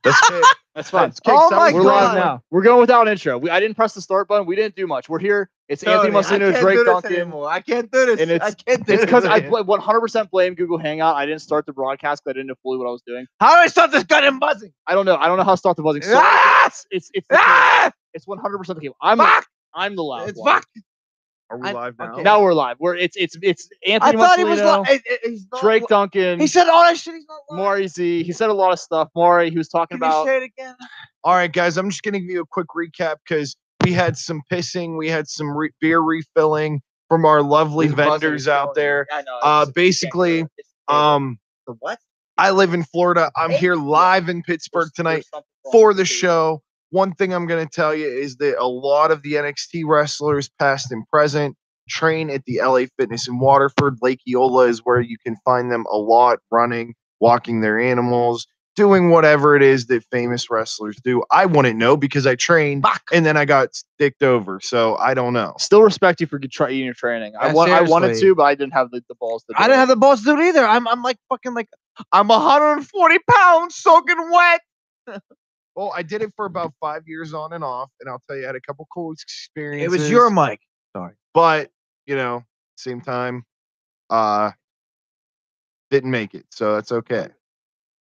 That's it. That's fine. Oh my We're God. live now. We're going without an intro. I didn't press the start button. We didn't do much. We're here. It's Anthony Musolino Drake Duncan. I can't do this. And I can't do it's this. because I 100% blame Google Hangout. I didn't start the broadcast because I didn't know fully what I was doing. How do I stop this goddamn buzzing? I don't know. I don't know how to start the buzzing. So it's 100% the cable. I'm the loud It's one. fuck. Are we live now? okay. Now we're live. It's I Anthony thought he was Musolino, he's not Drake Duncan. He said all that shit. He's not lying. Maury Z. He said a lot of stuff. Maury, he was talking Can you about. say it again? All right, guys. I'm just gonna give you a quick recap because we had some pissing, we had some beer refilling from our lovely vendors out there. I know, Basically, The what? I live in Florida. I'm here live in Pittsburgh tonight for the show. One thing I'm going to tell you is that a lot of the NXT wrestlers, past and present, train at the LA Fitness in Waterford. Lake Eola is where you can find them a lot, running, walking their animals, doing whatever it is that famous wrestlers do. I wouldn't know because I trained and then I got sticked over. So I don't know. Still respect you for eating your training. I wanted to, but I didn't have the balls to do I didn't have the balls to do it either. I'm like fucking like I'm 140 pounds soaking wet. Well, I did it for about 5 years on and off, and I'll tell you, I had a couple cool experiences. It was your mic. Sorry. But, same time, didn't make it, so that's okay.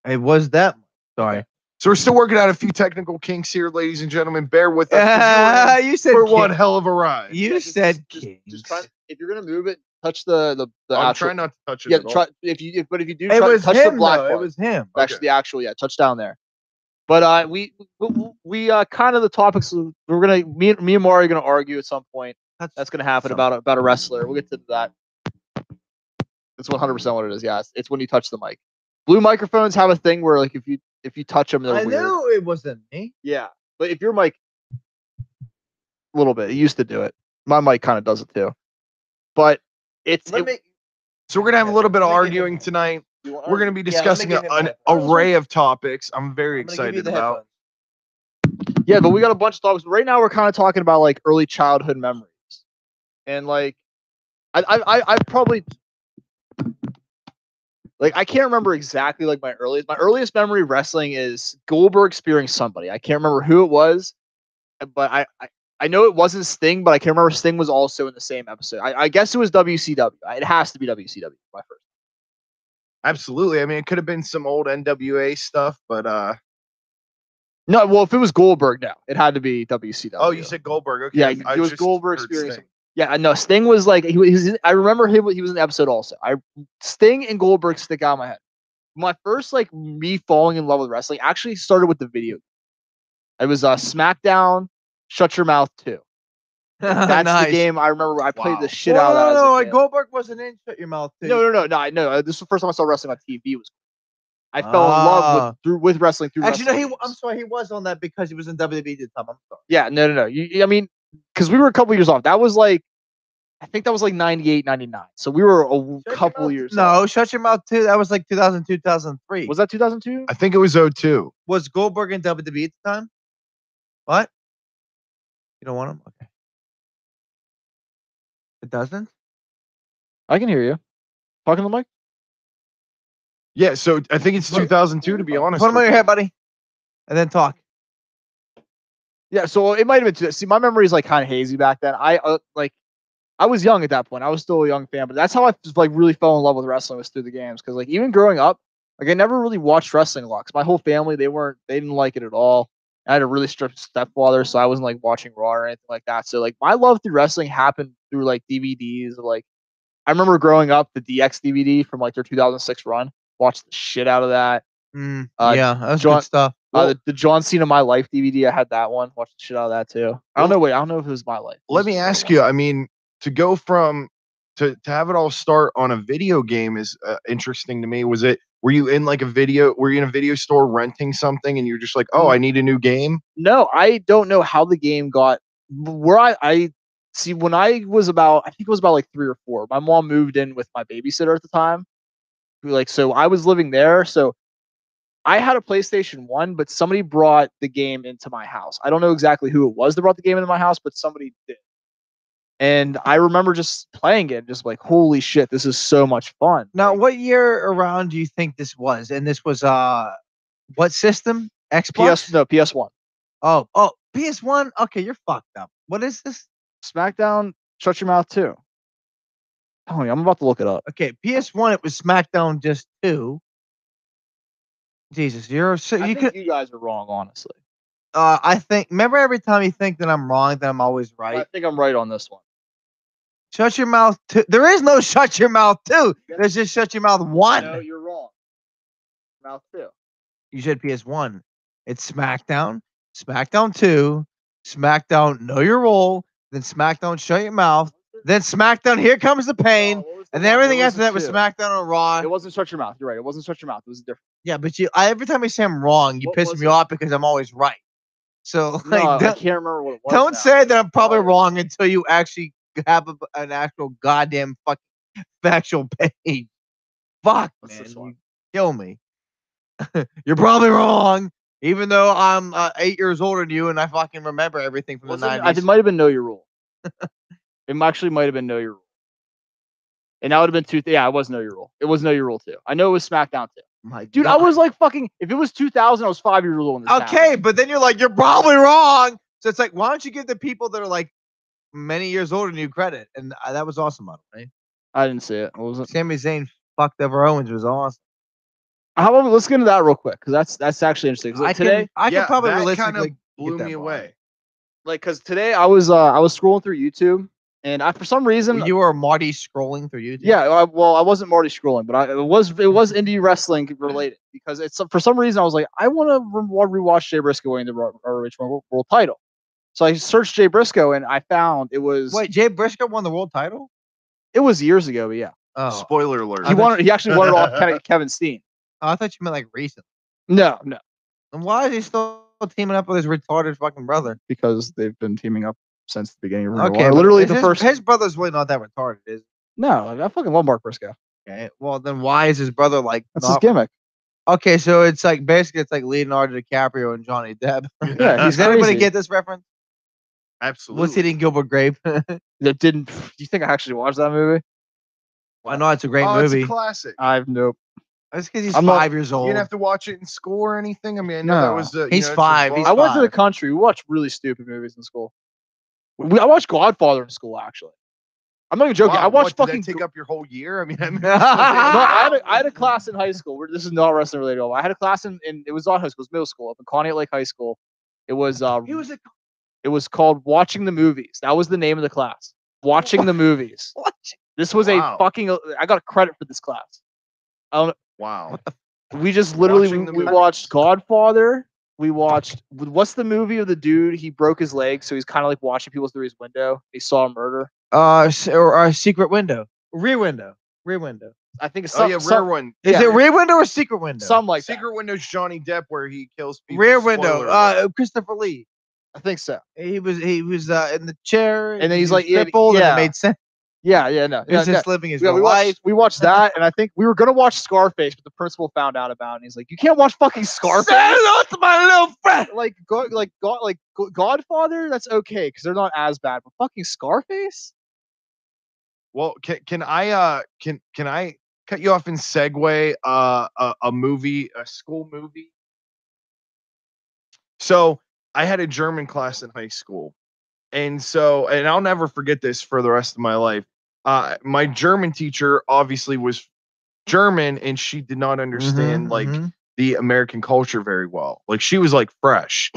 It was that. Sorry. So we're still working out a few technical kinks here, ladies and gentlemen. Bear with us. You said for one hell of a ride. You said just try, if you're gonna move it, touch the I'm actual. trying not to touch it. Yeah, at all. try if you do. It was touch him. the black Though. part. It was him. Actually, the actual touch down there. But we kind of the topics we're gonna me and Maury are gonna argue at some point. That's gonna happen about a wrestler. We'll get to that. That's 100% what it is. Yeah, it's when you touch the mic. Blue microphones have a thing where like if you touch them, they're I weird. knew it wasn't me. Yeah, but if your mic, a little bit, it used to do it. My mic kind of does it too. But so we're gonna have a little bit of arguing tonight. We're going to be discussing an array of topics I'm very excited about. Yeah, but we got a bunch of topics. Right now, we're kind of talking about like early childhood memories, and like, I probably like I can't remember exactly like my earliest memory of wrestling is Goldberg spearing somebody. I can't remember who it was, but I know it wasn't Sting, but I can't remember Sting was also in the same episode. I guess it was WCW. It has to be WCW. My first. Absolutely. I mean, it could have been some old NWA stuff, but no. Well, if it was Goldberg, no, it had to be WCW. Oh, you said Goldberg. Okay. Yeah, it was Goldberg experience. Yeah, no, Sting was like he was. I remember him. He was in the episode also. Sting and Goldberg stick out in my head. My first like me falling in love with wrestling actually started with the video. It was SmackDown. Shut Your Mouth 2. That's nice. The game I remember. I played the shit out of that. No, like Goldberg wasn't in Shut Your Mouth 2. No. This is the first time I saw wrestling on TV. I fell in love with wrestling through. Actually, wrestling. No, I'm sorry, he was on that because he was in WWE at the time. I'm sorry. Yeah, no. I mean, because we were a couple years off. That was like, I think that was like 98, 99. So we were a couple years. No, off. Shut Your Mouth 2. That was like 2002, 2003. Was that 2002? I think it was 02. Was Goldberg in WWE at the time? What? You don't want him? Okay. It doesn't? I can hear you. Talking to the mic? Yeah, so I think it's 2002 to be honest. Put him on your head, buddy. And then talk. Yeah, so it might have been. See, my memory is like kind of hazy back then. I was young at that point. I was still a young fan, but that's how I just like really fell in love with wrestling was through the games. Because like even growing up, like I never really watched wrestling a lot. Cause my whole family they didn't like it at all. I had a really strict stepfather, so I wasn't like watching Raw or anything like that. So like my love through wrestling happened through like DVDs. Like I remember growing up the DX DVD from like their 2006 run. Watched the shit out of that. Yeah, that's good stuff. The John Cena My Life DVD, I had that one. Watched the shit out of that too. I don't know if it was My Life. Let me ask you. I mean, to go from to have it all start on a video game is interesting to me. Were you in like a video? Were you in a video store renting something, and you're just like, oh, I need a new game? No, I don't know how the game got where I see when I think it was about like 3 or 4. My mom moved in with my babysitter at the time. So I was living there. So I had a PlayStation 1, but somebody brought the game into my house. I don't know exactly who it was that brought the game into my house, but somebody did. And I remember just playing it, just like, holy shit, this is so much fun. Now, what year around do you think this was? And this was what system? Xbox? PS1. Oh, PS1. Okay, you're fucked up. What is this? SmackDown. Shut your mouth too. Tony, I'm about to look it up. Okay, PS1. It was SmackDown just 2. Jesus, you You could. you guys are wrong, honestly. I think. Remember, every time you think that I'm wrong, that I'm always right. I think I'm right on this one. Shut your mouth. There is no shut your mouth 2. There's just shut your mouth 1. No, you're wrong. Mouth 2. You said PS1. It's SmackDown, SmackDown 2, SmackDown Know Your Role, then SmackDown Shut Your Mouth, then SmackDown Here Comes the Pain, and then everything after that was SmackDown on Raw. It wasn't Shut Your Mouth. You're right. It wasn't Shut Your Mouth. It was different. Yeah, but every time I say I'm wrong, you piss me off because I'm always right. So No, like, I can't remember what it was. don't now. say that I'm probably wrong until you actually have an actual goddamn fucking factual page. Fuck, What's man, this one? you kill me. You're probably wrong, even though I'm 8 years older than you and I fucking remember everything from the 90s. It might have been Know Your Rule. It actually might have been Know Your Rule. And that would have been 2. Yeah, it was Know Your Rule. It was Know Your Rule too. I know it was SmackDown too. My Dude, God. I was like fucking. If it was 2000, I was 5 years old when this Okay, happened. but then you're like, you're probably wrong. So it's like, why don't you give the people that are like many years older than you credit? And that was awesome, by the way. I didn't see it. What was it? Sami Zayn fucked over Owens was awesome. How about let's get into that real quick because that's actually interesting. 'Cause, like, today, I can probably that realistically kind of blew get that me wrong. away. because today I was scrolling through YouTube and for some reason You were Marty scrolling through YouTube. yeah I wasn't Marty scrolling but it was indie wrestling related because it's for some reason I was like I want to rewatch Jay Briscoe winning the ROH World Title, so I searched Jay Briscoe and I found it was Jay Briscoe won the world title? it was years ago, but yeah, Oh, Spoiler alert. he actually won it off Kevin Steen. I thought you meant like recently. No, And why is he still teaming up with his retarded fucking brother? because they've been teaming up since the beginning of Okay, literally but the first. his brother's really not that retarded, is he? No, I fucking love Mark Briscoe. Okay. Well, then why is his brother like That's his not? gimmick. Okay, so it's like basically it's like Leonardo DiCaprio and Johnny Depp. Yeah, Does he's anybody crazy. get this reference? Absolutely. What's hitting Gilbert Grape? That didn't. Do you think I actually watched that movie? I know it's a great Oh, movie. it's a classic. I've nope. That's because he's I'm not- 5 years You old. didn't have to watch it in school or anything. I mean, I know that No. was the. He's it's a 5, bar- he's I went to the 5. country. We watched really stupid movies in school. I watched Godfather in school. Actually, I'm not even joking. Wow, I watched what, fucking. Did that take up your whole year? I mean, No, I had a class in high school. This is not wrestling related at all. I had a class in it was not high school. It was middle school up in Conneaut Lake High School. It was it was called Watching the Movies. That was the name of the class. Watching the Movies. What? This was Wow. a fucking. I got credit for this class. Wow. We just literally Watching the we movies. watched Godfather. We watched what's the movie of the dude? He broke his leg, so he's kind of like watching people through his window. He saw a murder. Or Secret Window, Rear Window. I think it's Oh yeah, Rear One. Is Yeah. it Rear Window or Secret Window? something like that. Secret Window's Johnny Depp where he kills people. Rear Spoiler Window. alert. Christopher Lee. I think so. He was in the chair, And then he's he like, was yeah, crippled, and yeah. it made sense. No. He was just living his Yeah, real life. we watched that, and I think we were gonna watch Scarface, but the principal found out about it. And he's like, "You can't watch fucking Scarface." Say hello to my little friend. Godfather. That's okay because they're not as bad, but fucking Scarface. Well, can I cut you off and segue a movie, a school movie? So I had a German class in high school, and I'll never forget this for the rest of my life. My German teacher obviously was German, and she did not understand the American culture very well. Like she was like fresh,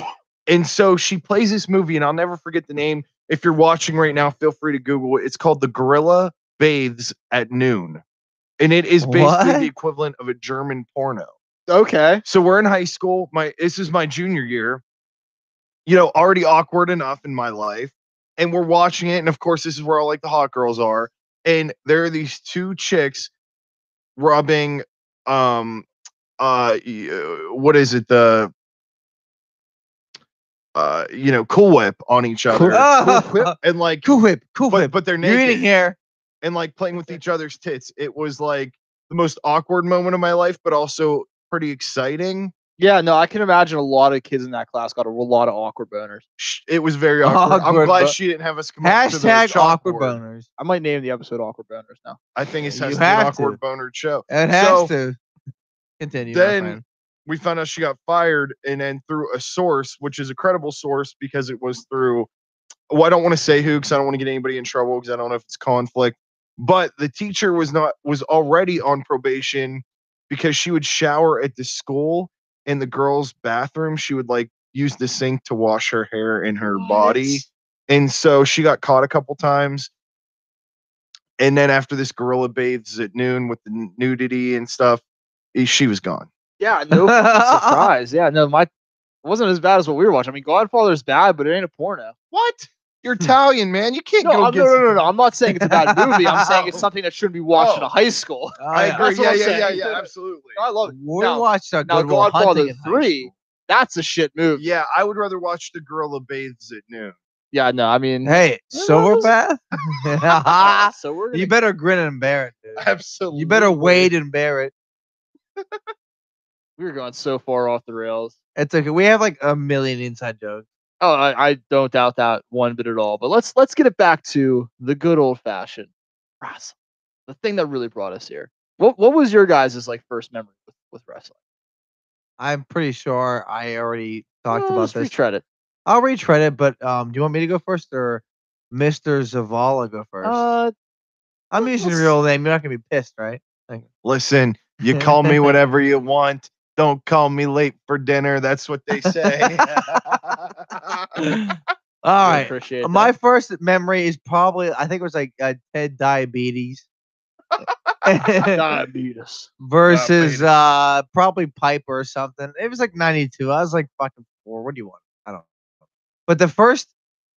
and so she plays this movie, and I'll never forget the name. If you're watching right now, feel free to Google it. It's called The Gorilla Bathes at Noon. And it is basically What? the equivalent of a German porno. Okay. So we're in high school. This is my junior year. Already awkward enough in my life. And we're watching it. And of course, this is where all like the hot girls are. And there are these two chicks rubbing what is it? The Cool Whip on each other. And like Cool Whip. but they're You're eating naked here. and like playing with each other's tits. It was like the most awkward moment of my life, but also pretty exciting. Yeah, no, I can imagine a lot of kids in that class got a lot of awkward boners. It was very awkward. I'm Awkward glad bo- she didn't have us come up to the Hashtag awkward chalkboard. boners. I might name the episode "Awkward Boners" now. I think it You has to be an have awkward to. boner show. It has to. Continue. my Then friend. we found out she got fired, and then through a source, which is a credible source because it was through. Well, I don't want to say who because I don't want to get anybody in trouble because I don't know if it's conflict. But the teacher was already on probation because she would shower at the school in the girls' bathroom. She would like use the sink to wash her hair and her body. And so she got caught a couple times. And then after this gorilla bathes at noon with the nudity and stuff, she was gone. Yeah, no surprise. Yeah, no, it wasn't as bad as what we were watching. I mean, Godfather's bad, but it ain't a porno. What? You're Italian, man. You can't No, go against. no. I'm not saying it's a bad movie. I'm saying it's something that shouldn't be watched in a high school. I agree. That's what I'm saying. Yeah. Absolutely. I love it. We Now, watched a now Good Will Godfather Hunting in high 3, school. that's a shit movie. Yeah, I would rather watch the gorilla bathes at noon. Yeah, no, I mean, Hey, Silverbath? so we're gonna, You better grin and bear it, dude. Absolutely. You better wade and bear it. we were going so far off the rails. It's okay. We have like a million inside jokes. Oh, I don't doubt that one bit at all. But let's get it back to the good old fashioned wrestling, the thing that really brought us here. What was your guys' like first memory with wrestling? I'm pretty sure I already talked Well, about let's this. retread it. I'll retread it, but do you want me to go first or Mr. Zavala go first? I'm using your real name. You're not gonna be pissed, right? Listen, you call me whatever you want. Don't call me late for dinner. That's what they say. All right. Appreciate My that. first memory is probably I think it was like Ted Diabetes Diabetes. versus probably Piper or something. It was like 92. I was like fucking 4. What do you want? I don't know. But the first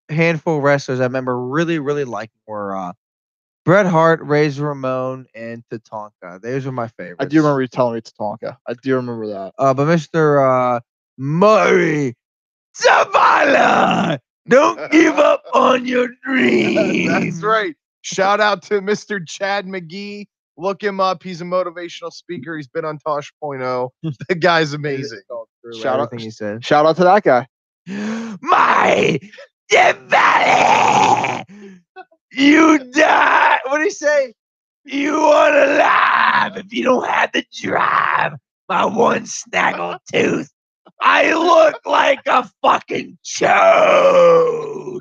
handful of wrestlers I remember really, really liking were Bret Hart, Razor Ramon, and Tatanka. Those were my favorites. I do remember you telling me Tatanka. I do remember that. But Mr. Murray Zavala, don't give up on your dreams. That's right. Shout out to Mr. Chad McGee. Look him up. He's a motivational speaker. He's been on Tosh.0. The guy's amazing. Shout out, Everything he said. shout out to that guy. My Zavala, you die. What did he say? You want to live if you don't have the drive. My one snaggle tooth. I look like a fucking chode.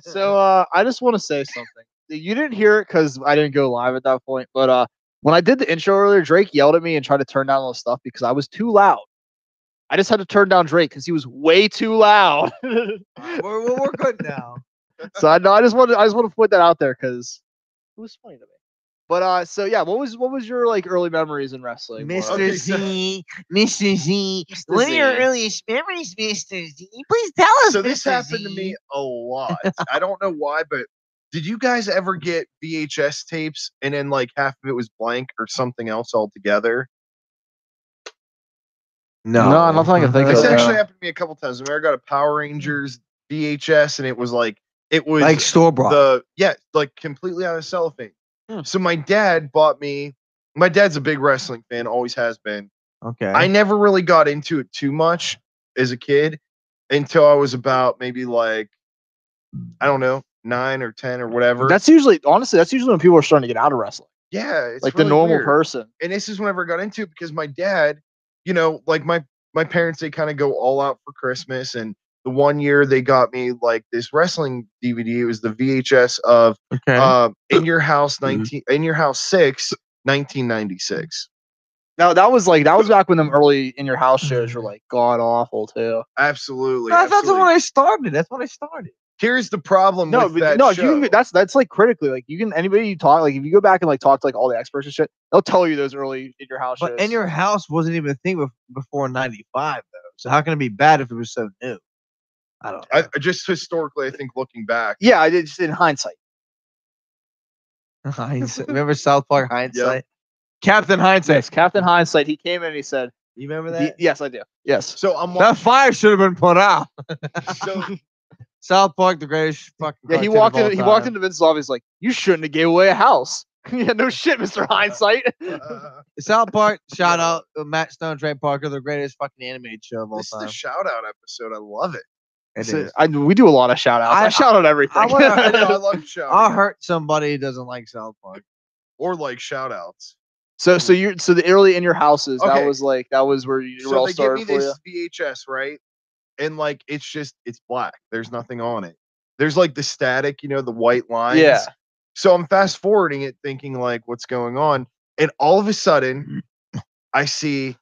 So I just want to say something. You didn't hear it because I didn't go live at that point. But when I did the intro earlier, Drake yelled at me and tried to turn down all the stuff because I was too loud. I just had to turn down Drake because he was way too loud. We're good now. So I just want to put that out there because it was funny to me. But so yeah, what was your like early memories in wrestling? Mr. Okay, Z, Mr. Z. Mr. What are your Z. earliest memories, Mr. Z? Please tell us. So this Mr. happened to Z. me a lot. I don't know why, but did you guys ever get VHS tapes and then like half of it was blank or something else altogether? No, No, nothing I can think This of. actually happened to me a couple times. I remember I got a Power Rangers VHS and it was like like store bought. like completely out of cellophane. Hmm. So my dad bought me. My dad's a big wrestling fan, always has been. Okay. I never really got into it too much as a kid until I was about maybe like, I don't know, 9 or 10 or whatever. That's usually when people are starting to get out of wrestling. Yeah, it's Like really the normal weird. person. And this is whenever I got into it because my dad, you know, like my parents, they kind of go all out for Christmas. And the one year they got me like this wrestling DVD. It was the VHS of In Your House 6, 1996. Now that was back when them early in your house shows were like god awful too. Absolutely. That's absolutely. when I started. That's when I started. Here's the problem No, with but that no, show. you can, that's like critically like you can anybody you talk like if you go back and like talk to like all the experts and shit, they'll tell you those early in your house shows. But In Your House wasn't even a thing before 95 though. So how can it be bad if it was so new? I don't know. I just historically, I think looking back. Yeah, I did just in hindsight. Hindsight. Remember South Park Hindsight? Captain Hindsight. Yes, Captain Hindsight. He came in and he said, You remember that? Yes, I do. Yes. So I'm That fire should have been put out. so South Park, the greatest fucking. Yeah, he cartoon walked of all in. He walked time. into Vince's office like, "You shouldn't have gave away a house." Yeah, no shit, Mr. Hindsight. South Park, shout out Matt Stone, Trey Parker, the greatest fucking animated show of all this is time. the shout out episode. I love it. It is. We do a lot of shout outs. I shout out everything. I know, I love shout I'll outs. hurt somebody who doesn't like South Park. Or like shout outs. So the early in your houses, Okay. that was where you So all they give started me for you. this VHS, right? And like it's black. There's nothing on it. There's like the static, the white lines. Yeah. So I'm fast forwarding it, thinking like, what's going on? And all of a sudden, I see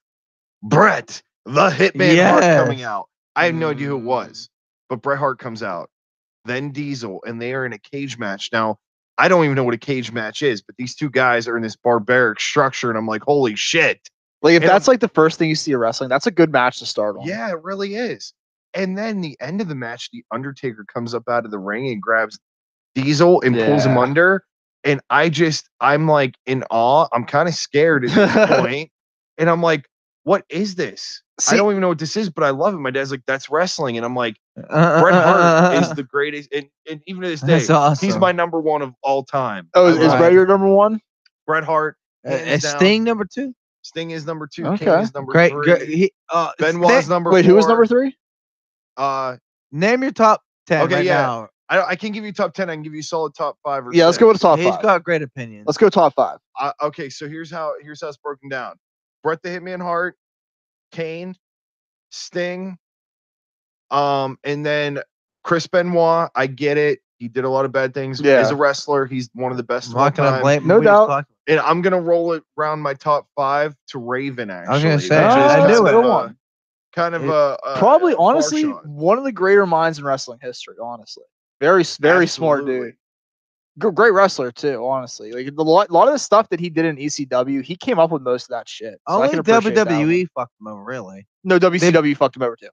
Bret the Hitman Hart coming Yes. out. I have no idea who it was, but Bret Hart comes out. Then Diesel, and they are in a cage match. Now, I don't even know what a cage match is, but these two guys are in this barbaric structure, and I'm like, holy shit. Like if And that's like the first thing you see of wrestling, that's a good match to start on. Yeah, it really is. And then the end of the match, the Undertaker comes up out of the ring and grabs Diesel and pulls him Yeah. under. And I'm like in awe. I'm kind of scared at this point. And I'm like, what is this? I See- don't even know what this is, but I love it. My dad's like, that's wrestling. And I'm like, Bret Hart is the greatest. And even to this day, That's awesome. he's my number one of all time. Oh, I is love Bret your number one? Bret Hart. hands down. Sting number 2. Sting is number 2. Okay. Kane is number Great. 3. Benoit's number 4. Wait, who was number 3? Name your top 10 Okay, right yeah. now. I can give you top 10. I can give you solid top 5 or Yeah, let's go with the top He's 5. got great opinions. Let's go top 5. Okay, so here's how it's broken down. Bret the Hitman Hart, Kane, Sting, and then Chris Benoit. I get it. He did a lot of bad things as a wrestler. He's one of the best of all time. No doubt. And I'm gonna roll it around my top 5 to Raven. Actually, I was gonna say, I knew it. Kind of a Probably, a honestly, bar shot. one of the greater minds in wrestling history. Honestly, very smart Absolutely. dude. Great wrestler too. Honestly, like a lot of the stuff that he did in ECW, he came up with most of that shit. So I Only can appreciate that WWE one. fucked him over, really. No, WCW fucked him over too.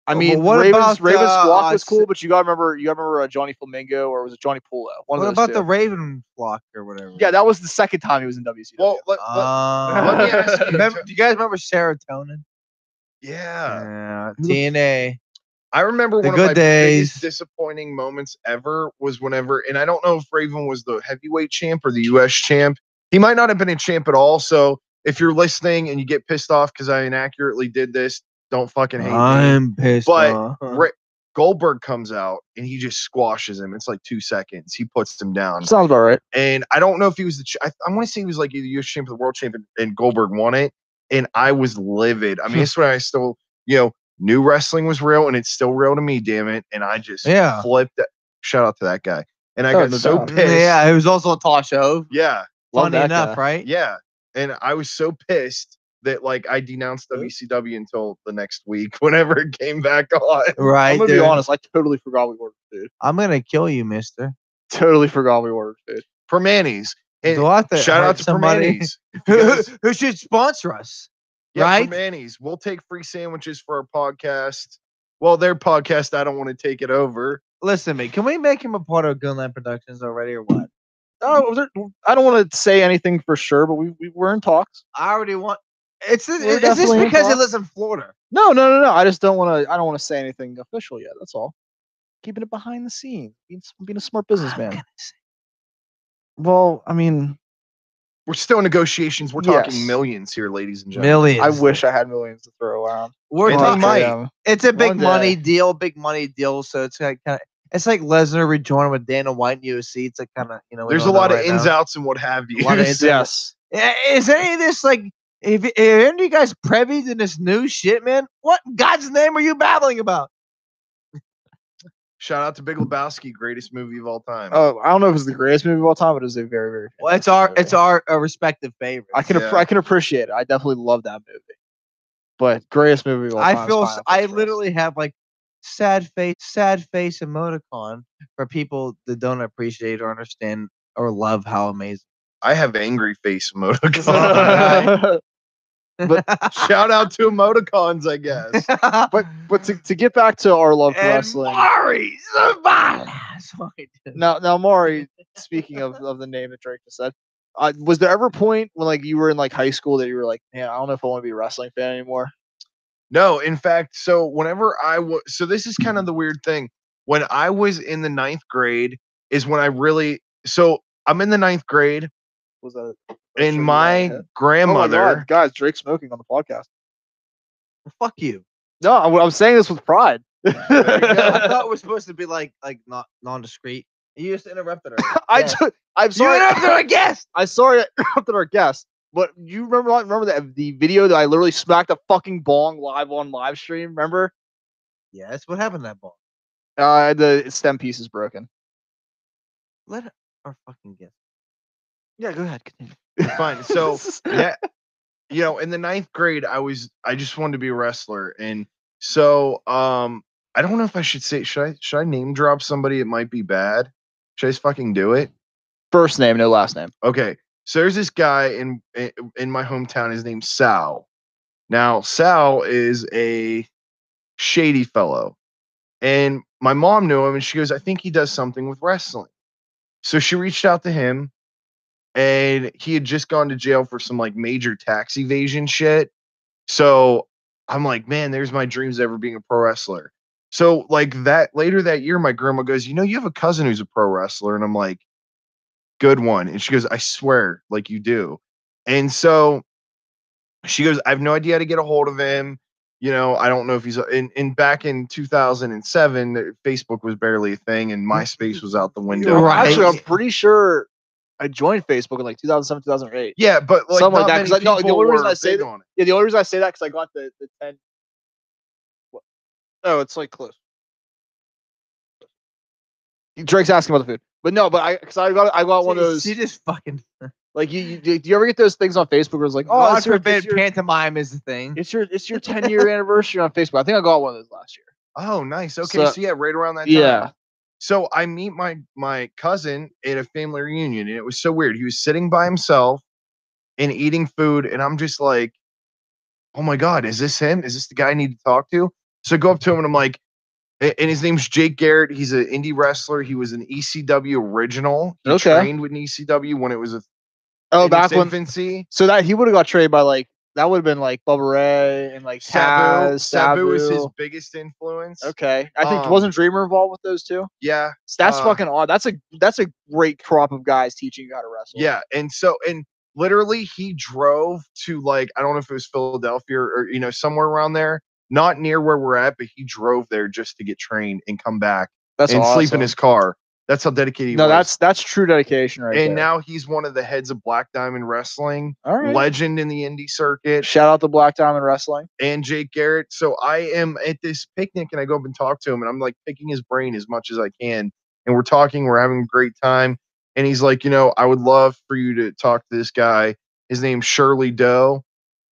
I mean, what Raven's about, Squawk was cool, but you gotta remember Johnny Flamingo, or was it Johnny Pulo? One What of those about two. the Raven flock or whatever? Yeah, that was the second time he was in WCW. Well, let me ask you. Do you guys remember Serotonin? Yeah. TNA. I remember The one of good my days. biggest disappointing moments ever was whenever, and I don't know if Raven was the heavyweight champ or the US champ. He might not have been a champ at all. So if you're listening and you get pissed off because I inaccurately did this, don't fucking hate me. I'm pissed off. But Goldberg comes out and he just squashes him. It's like 2 seconds. He puts him down. Sounds about right. And I don't know if he was I want to say he was like either US champ or the world champion, and Goldberg won it. And I was livid. I mean, it's when I still, knew wrestling was real, and it's still real to me, damn it. And I just flipped it. Shout out to that guy. And I got so pissed. Yeah, it was also a talk show. Yeah. Funny enough, right? Yeah. And I was so pissed that like I denounced WCW until the next week whenever it came back on. Right. I'm gonna be honest, I totally forgot we ordered food. I'm gonna kill you, mister. Totally forgot we ordered food. Permanis. And Do I have to shout hurt out to somebody? Permanis. Who should sponsor us? Yeah, right? Permanis. We'll take free sandwiches for our podcast. Well, their podcast, I don't want to take it over. Listen to me. Can we make him a part of Gunland Productions already or what? I don't want to say anything for sure, but we were in talks. I already want. Is this definitely in because he talks. lives in Florida? No. I just don't want to. I don't want to say anything official yet. That's all. Keeping it behind the scenes, being a smart businessman. Well, I mean, we're still in negotiations. We're talking Yes. millions here, ladies and gentlemen. Millions. I wish I had millions to throw around. We're And talking. they might. It's a big One day. money deal. So it's like kind of. It's like Lesnar rejoining with Dana White in UFC. It's like kind of There's a lot of ins, outs, and what have you. A lot of ins, Yes. Is any of this like? If any of you guys privy to this new shit, man, what in God's name are you babbling about? Shout out to Big Lebowski, greatest movie of all time. Oh, I don't know if it's the greatest movie of all time, but it's a very, very. Well, it's fantastic our movie. respective favorites. I can appreciate it. I definitely love that movie. But greatest movie of all time. I feel I literally have like sad face emoticon for people that don't appreciate or understand or love how amazing. I have angry face emoticon. But shout out to emoticons, I guess. But to get back to our love for And wrestling. Mari Zavala. Now, Maury, speaking of the name that Drake just said, was there ever a point when like you were in like high school that you were like, man, I don't know if I want to be a wrestling fan anymore? No, in fact, so whenever so this is kind of the weird thing. When I was in the 9th grade is when so I'm in the 9th grade. Was that? And my grandmother. Oh my God, guys, Drake's smoking on the podcast. Well, fuck you. No, I'm saying this with pride. I thought it was supposed to be like not non-discreet. You just interrupted her. I'm sorry. You interrupted our guest. I'm sorry I interrupted our guest. But you remember the video that I literally smacked a fucking bong live on live stream? Remember? Yes. What happened to that ball? The stem piece is broken. Let our fucking guess. Yeah, go ahead. Continue. Fine. So yeah, in the 9th grade, I just wanted to be a wrestler, and so I don't know if I should say should I name drop somebody? It might be bad. Should I just fucking do it? First name, no last name. Okay. So there's this guy in my hometown. His name's Sal. Now Sal is a shady fellow, and my mom knew him, and she goes, "I think he does something with wrestling." So she reached out to him, and he had just gone to jail for some like major tax evasion shit. So I'm like, man, there's my dreams of ever being a pro wrestler. So like that later that year, my grandma goes, you have a cousin who's a pro wrestler, and I'm like, good one. And she goes, I swear, like you do. And so she goes, I have no idea how to get a hold of him. I don't know if he's in back in 2007, Facebook was barely a thing, and MySpace was out the window. Right. Actually, I'm pretty sure I joined Facebook in like 2007, 2008. Yeah, but like Something like not that. many No, the people only reason were I say big that, on it. yeah, the only reason I say that because I got the 10. Oh, it's like close. Drake's asking about the food, but no, but I got one of those. She just fucking. Like do you ever get those things on Facebook where it's like, oh, God forbid pantomime is the thing. It's your 10-year anniversary on Facebook. I think I got one of those last year. Oh, nice. Okay, so yeah, right around that time. Yeah. So I meet my cousin at a family reunion, and it was so weird. He was sitting by himself and eating food, and I'm just like, oh my God, is this him? Is this the guy I need to talk to? So I go up to him and I'm like, and his name's Jake Garrett. He's an indie wrestler. He was an ECW original. He trained with an ECW when it was back when infancy. So that he would have got traded by like that would have been like Bubba Ray and like Taz. Sabu was his biggest influence. Okay, I think wasn't Dreamer involved with those two? Yeah, that's fucking odd. That's a great crop of guys teaching you how to wrestle. Yeah, and literally he drove to like I don't know if it was Philadelphia or somewhere around there, not near where we're at, but he drove there just to get trained and come back and sleep in his car. That's how dedicated he was. That's true dedication right there. And now he's one of the heads of Black Diamond Wrestling, all right. Legend in the indie circuit. Shout out to Black Diamond Wrestling and Jake Garrett. So I am at this picnic and I go up and talk to him and I'm like picking his brain as much as I can. And we're talking, we're having a great time. And he's like, I would love for you to talk to this guy. His name's Shirley Doe.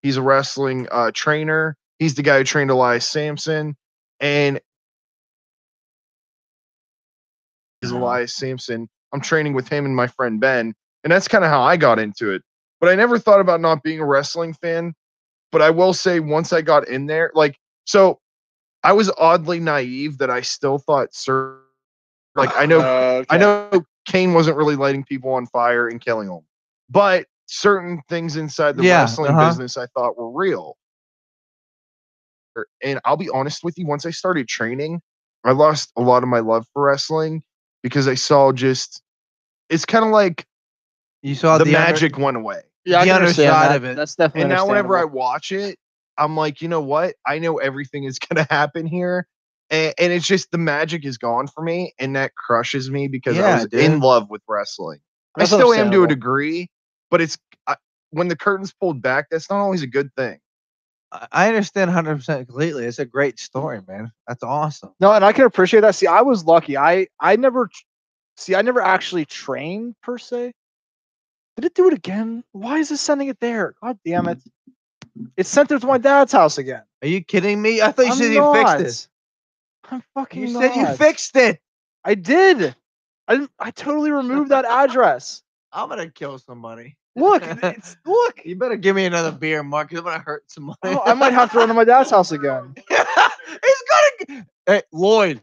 He's a wrestling trainer. He's the guy who trained Elias Sampson. And Elias Sampson. I'm training with him and my friend Ben. And that's kind of how I got into it. But I never thought about not being a wrestling fan. But I will say once I got in there, so I was oddly naive that I still thought I know Kane wasn't really lighting people on fire and killing them. But certain things inside the wrestling business I thought were real. And I'll be honest with you, once I started training, I lost a lot of my love for wrestling because I saw it's kind of like you saw the magic went away. Yeah, the other side of it. That's definitely. And now whenever I watch it, I'm like, you know what? I know everything is going to happen here. And it's just the magic is gone for me. And that crushes me because I was in love with wrestling. That's I still am to a degree, but when the curtain's pulled back, that's not always a good thing. I understand 100% completely. It's a great story, man. That's awesome. No, and I can appreciate that. See, I was lucky. I never actually trained per se. Did it do it again? Why is it sending it there? God damn it. It's sent it to my dad's house again. Are you kidding me? I thought you said you fixed it. I'm fucking You said you fixed it. I did. I totally removed that address. I'm going to kill somebody. Look, look. You better give me another beer, Mark, because I'm going to hurt somebody. Oh, I might have to run to my dad's house again. Hey, Lloyd,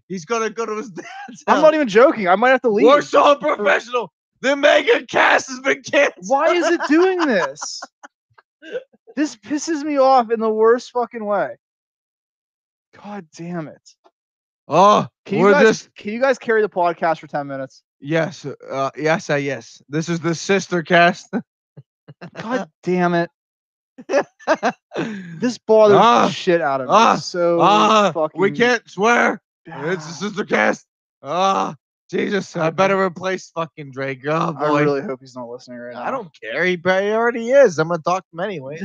he's going to go to his dad's house. I'm not even joking. I might have to leave. We're so professional. The mega cast has been canceled. Why is it doing this? This pisses me off in the worst fucking way. God damn it. Oh, can you guys carry the podcast for 10 minutes? Yes. Yes. This is the sister cast. God damn it. This bothers the shit out of me. So fucking we can't swear. bad. It's a sister cast. Jesus, I better replace fucking Drake. Oh boy. I really hope he's not listening right now. I don't care. He already is. I'm gonna talk to him anyway.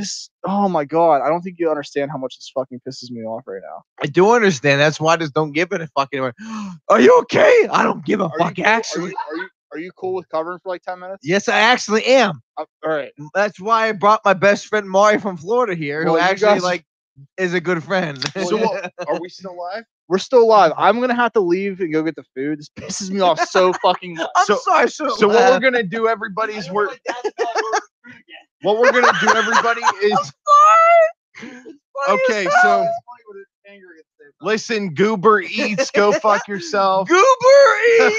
Oh my god, I don't think you understand how much this fucking pisses me off right now. I do understand. That's why I just don't give it a fucking. Are you okay? I don't give a fuck. Actually, Are you cool with covering for like 10 minutes? yes, I actually am. All right. That's why I brought my best friend Mari from Florida here, who Well, you actually guys- is a good friend. So what, are we still live? We're still live. I'm gonna have to leave and go get the food. This pisses me off so fucking much. I'm So- sorry. So So what we're gonna do, everybody, is what we're gonna do, everybody, is okay. So listen, Goober Eats, go fuck yourself. Goober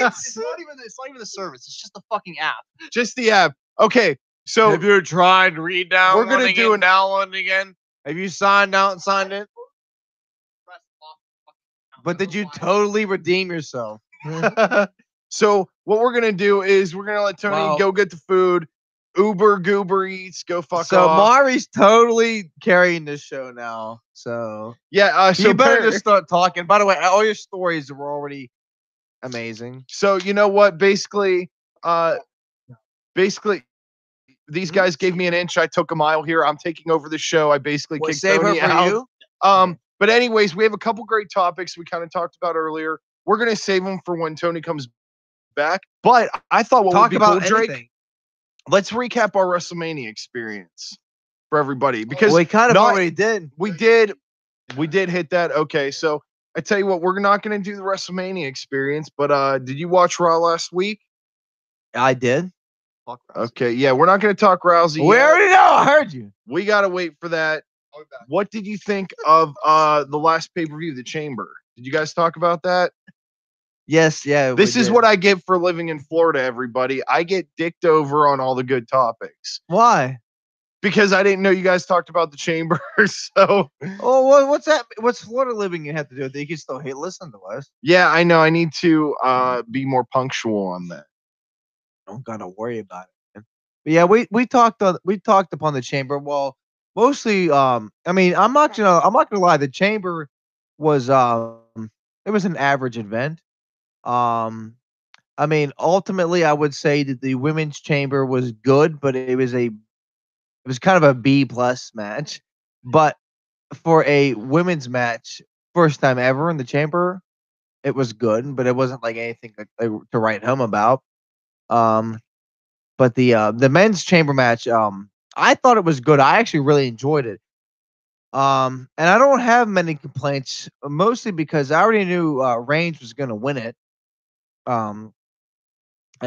Eats. It's not even the service. It's just the fucking app. Just the app. Okay, so Have you tried redownloading we're gonna do an downloading again? Have you signed out and signed in? But did you totally redeem yourself? so what we're gonna do is we're gonna let Tony Wow. go get the food. Goober Eats, go fuck So off. Mari's totally carrying this show now. So Yeah. So you better appar- just start talking. By the way, all your stories were already amazing. So you know what? Basically, these guys gave me an inch. I took a mile here. I'm taking over the show. I basically What, kicked save her Tony for out. you? But anyways, we have a couple great topics we kind of talked about earlier. We're gonna save them for when Tony comes back. But I thought what would Talk be about cool, Drake. anything. Let's recap our WrestleMania experience for everybody because We kind of not- already did. we did hit that. Okay, so I tell you what, we're not gonna do the WrestleMania experience. But did you watch Raw last week? I did. Okay, yeah, we're not gonna talk Rousey. We yet. already know. I heard you. We gotta wait for that. What did you think of the last pay-per-view, The Chamber? Did you guys talk about that? Yes, yeah. This is what I get for living in Florida, everybody. I get dicked over on all the good topics Why? because I didn't know you guys talked about The Chamber. So Oh, what's that? What's Florida living you have to do with it? You can still listen to us. yeah, I know. I need to be more punctual on that. Don't gotta worry about it. Man. But yeah, we talked upon the Chamber. Well, mostly, I mean, I'm not gonna lie. The Chamber was it was an average event. I mean, ultimately, I would say that the women's chamber was good, but it was kind of a B+ match. But for a women's match, first time ever in the chamber, it was good, but it wasn't like anything to write home about. But the men's chamber match, I thought it was good. I actually really enjoyed it. And I don't have many complaints, mostly because I already knew Reigns was going to win it. I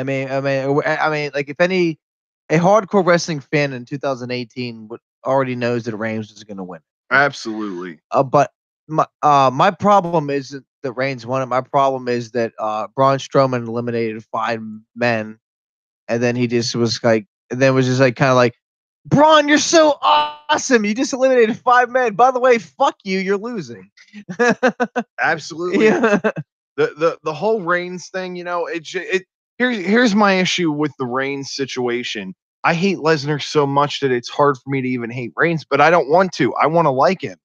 mean, like if a hardcore wrestling fan in 2018 already knows that Reigns is going to win. Absolutely. But my problem isn't that Reigns won it. My problem is that Braun Strowman eliminated 5 men, and then he just was like, and then was just like kind of like, Braun, you're so awesome. You just eliminated 5 men. By the way, fuck you. You're losing. Absolutely. Yeah. The whole Reigns thing, here's my issue with the Reigns situation. I hate Lesnar so much that it's hard for me to even hate Reigns, but I don't want to. I want to like him.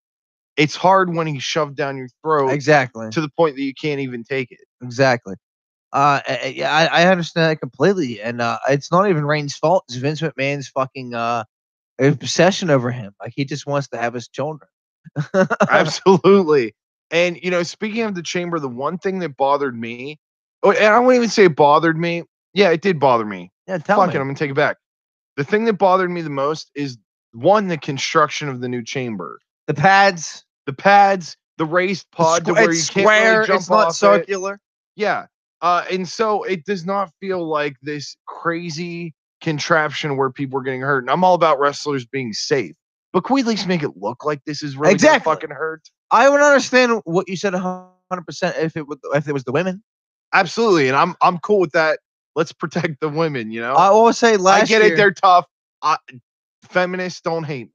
It's hard when he's shoved down your throat Exactly. to the point that you can't even take it. Exactly. Yeah, I understand that completely, and it's not even Reigns' fault. It's Vince McMahon's fucking obsession over him. Like he just wants to have his children. Absolutely. And speaking of the chamber, the one thing that bothered me, and I won't even say it bothered me. Yeah, it did bother me. Yeah, tell Fuck me. it, I'm gonna take it back. The thing that bothered me the most is one, the construction of the new chamber. The pads, The raised pod to where you it's can't square. really jump It's not off it. circular. Yeah. And so it does not feel like this crazy contraption where people are getting hurt. And I'm all about wrestlers being safe. But can we at least make it look like this is really gonna Exactly. fucking hurt? I would understand what you said 100% if it was the women. Absolutely. And I'm cool with that. Let's protect the women, I always say I get it, year, they're tough. Feminists don't hate.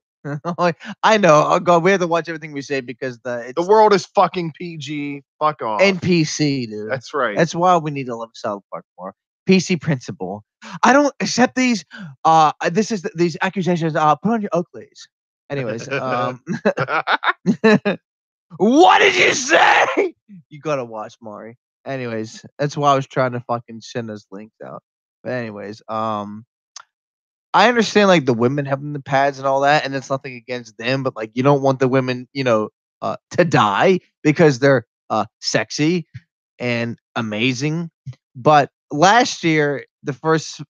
I know. Oh God, we have to watch everything we say because it's The world is fucking PG. Fuck off. NPC, dude. That's right. That's why we need to love South Park more. PC principle. I don't accept these. These accusations. Put on your Oakleys. Anyways, what did you say? You gotta watch Mari. Anyways, that's why I was trying to fucking send those links out. But anyways, I understand like the women having the pads and all that, and it's nothing against them, but like you don't want the women, to die because they're sexy and amazing. But last year, the first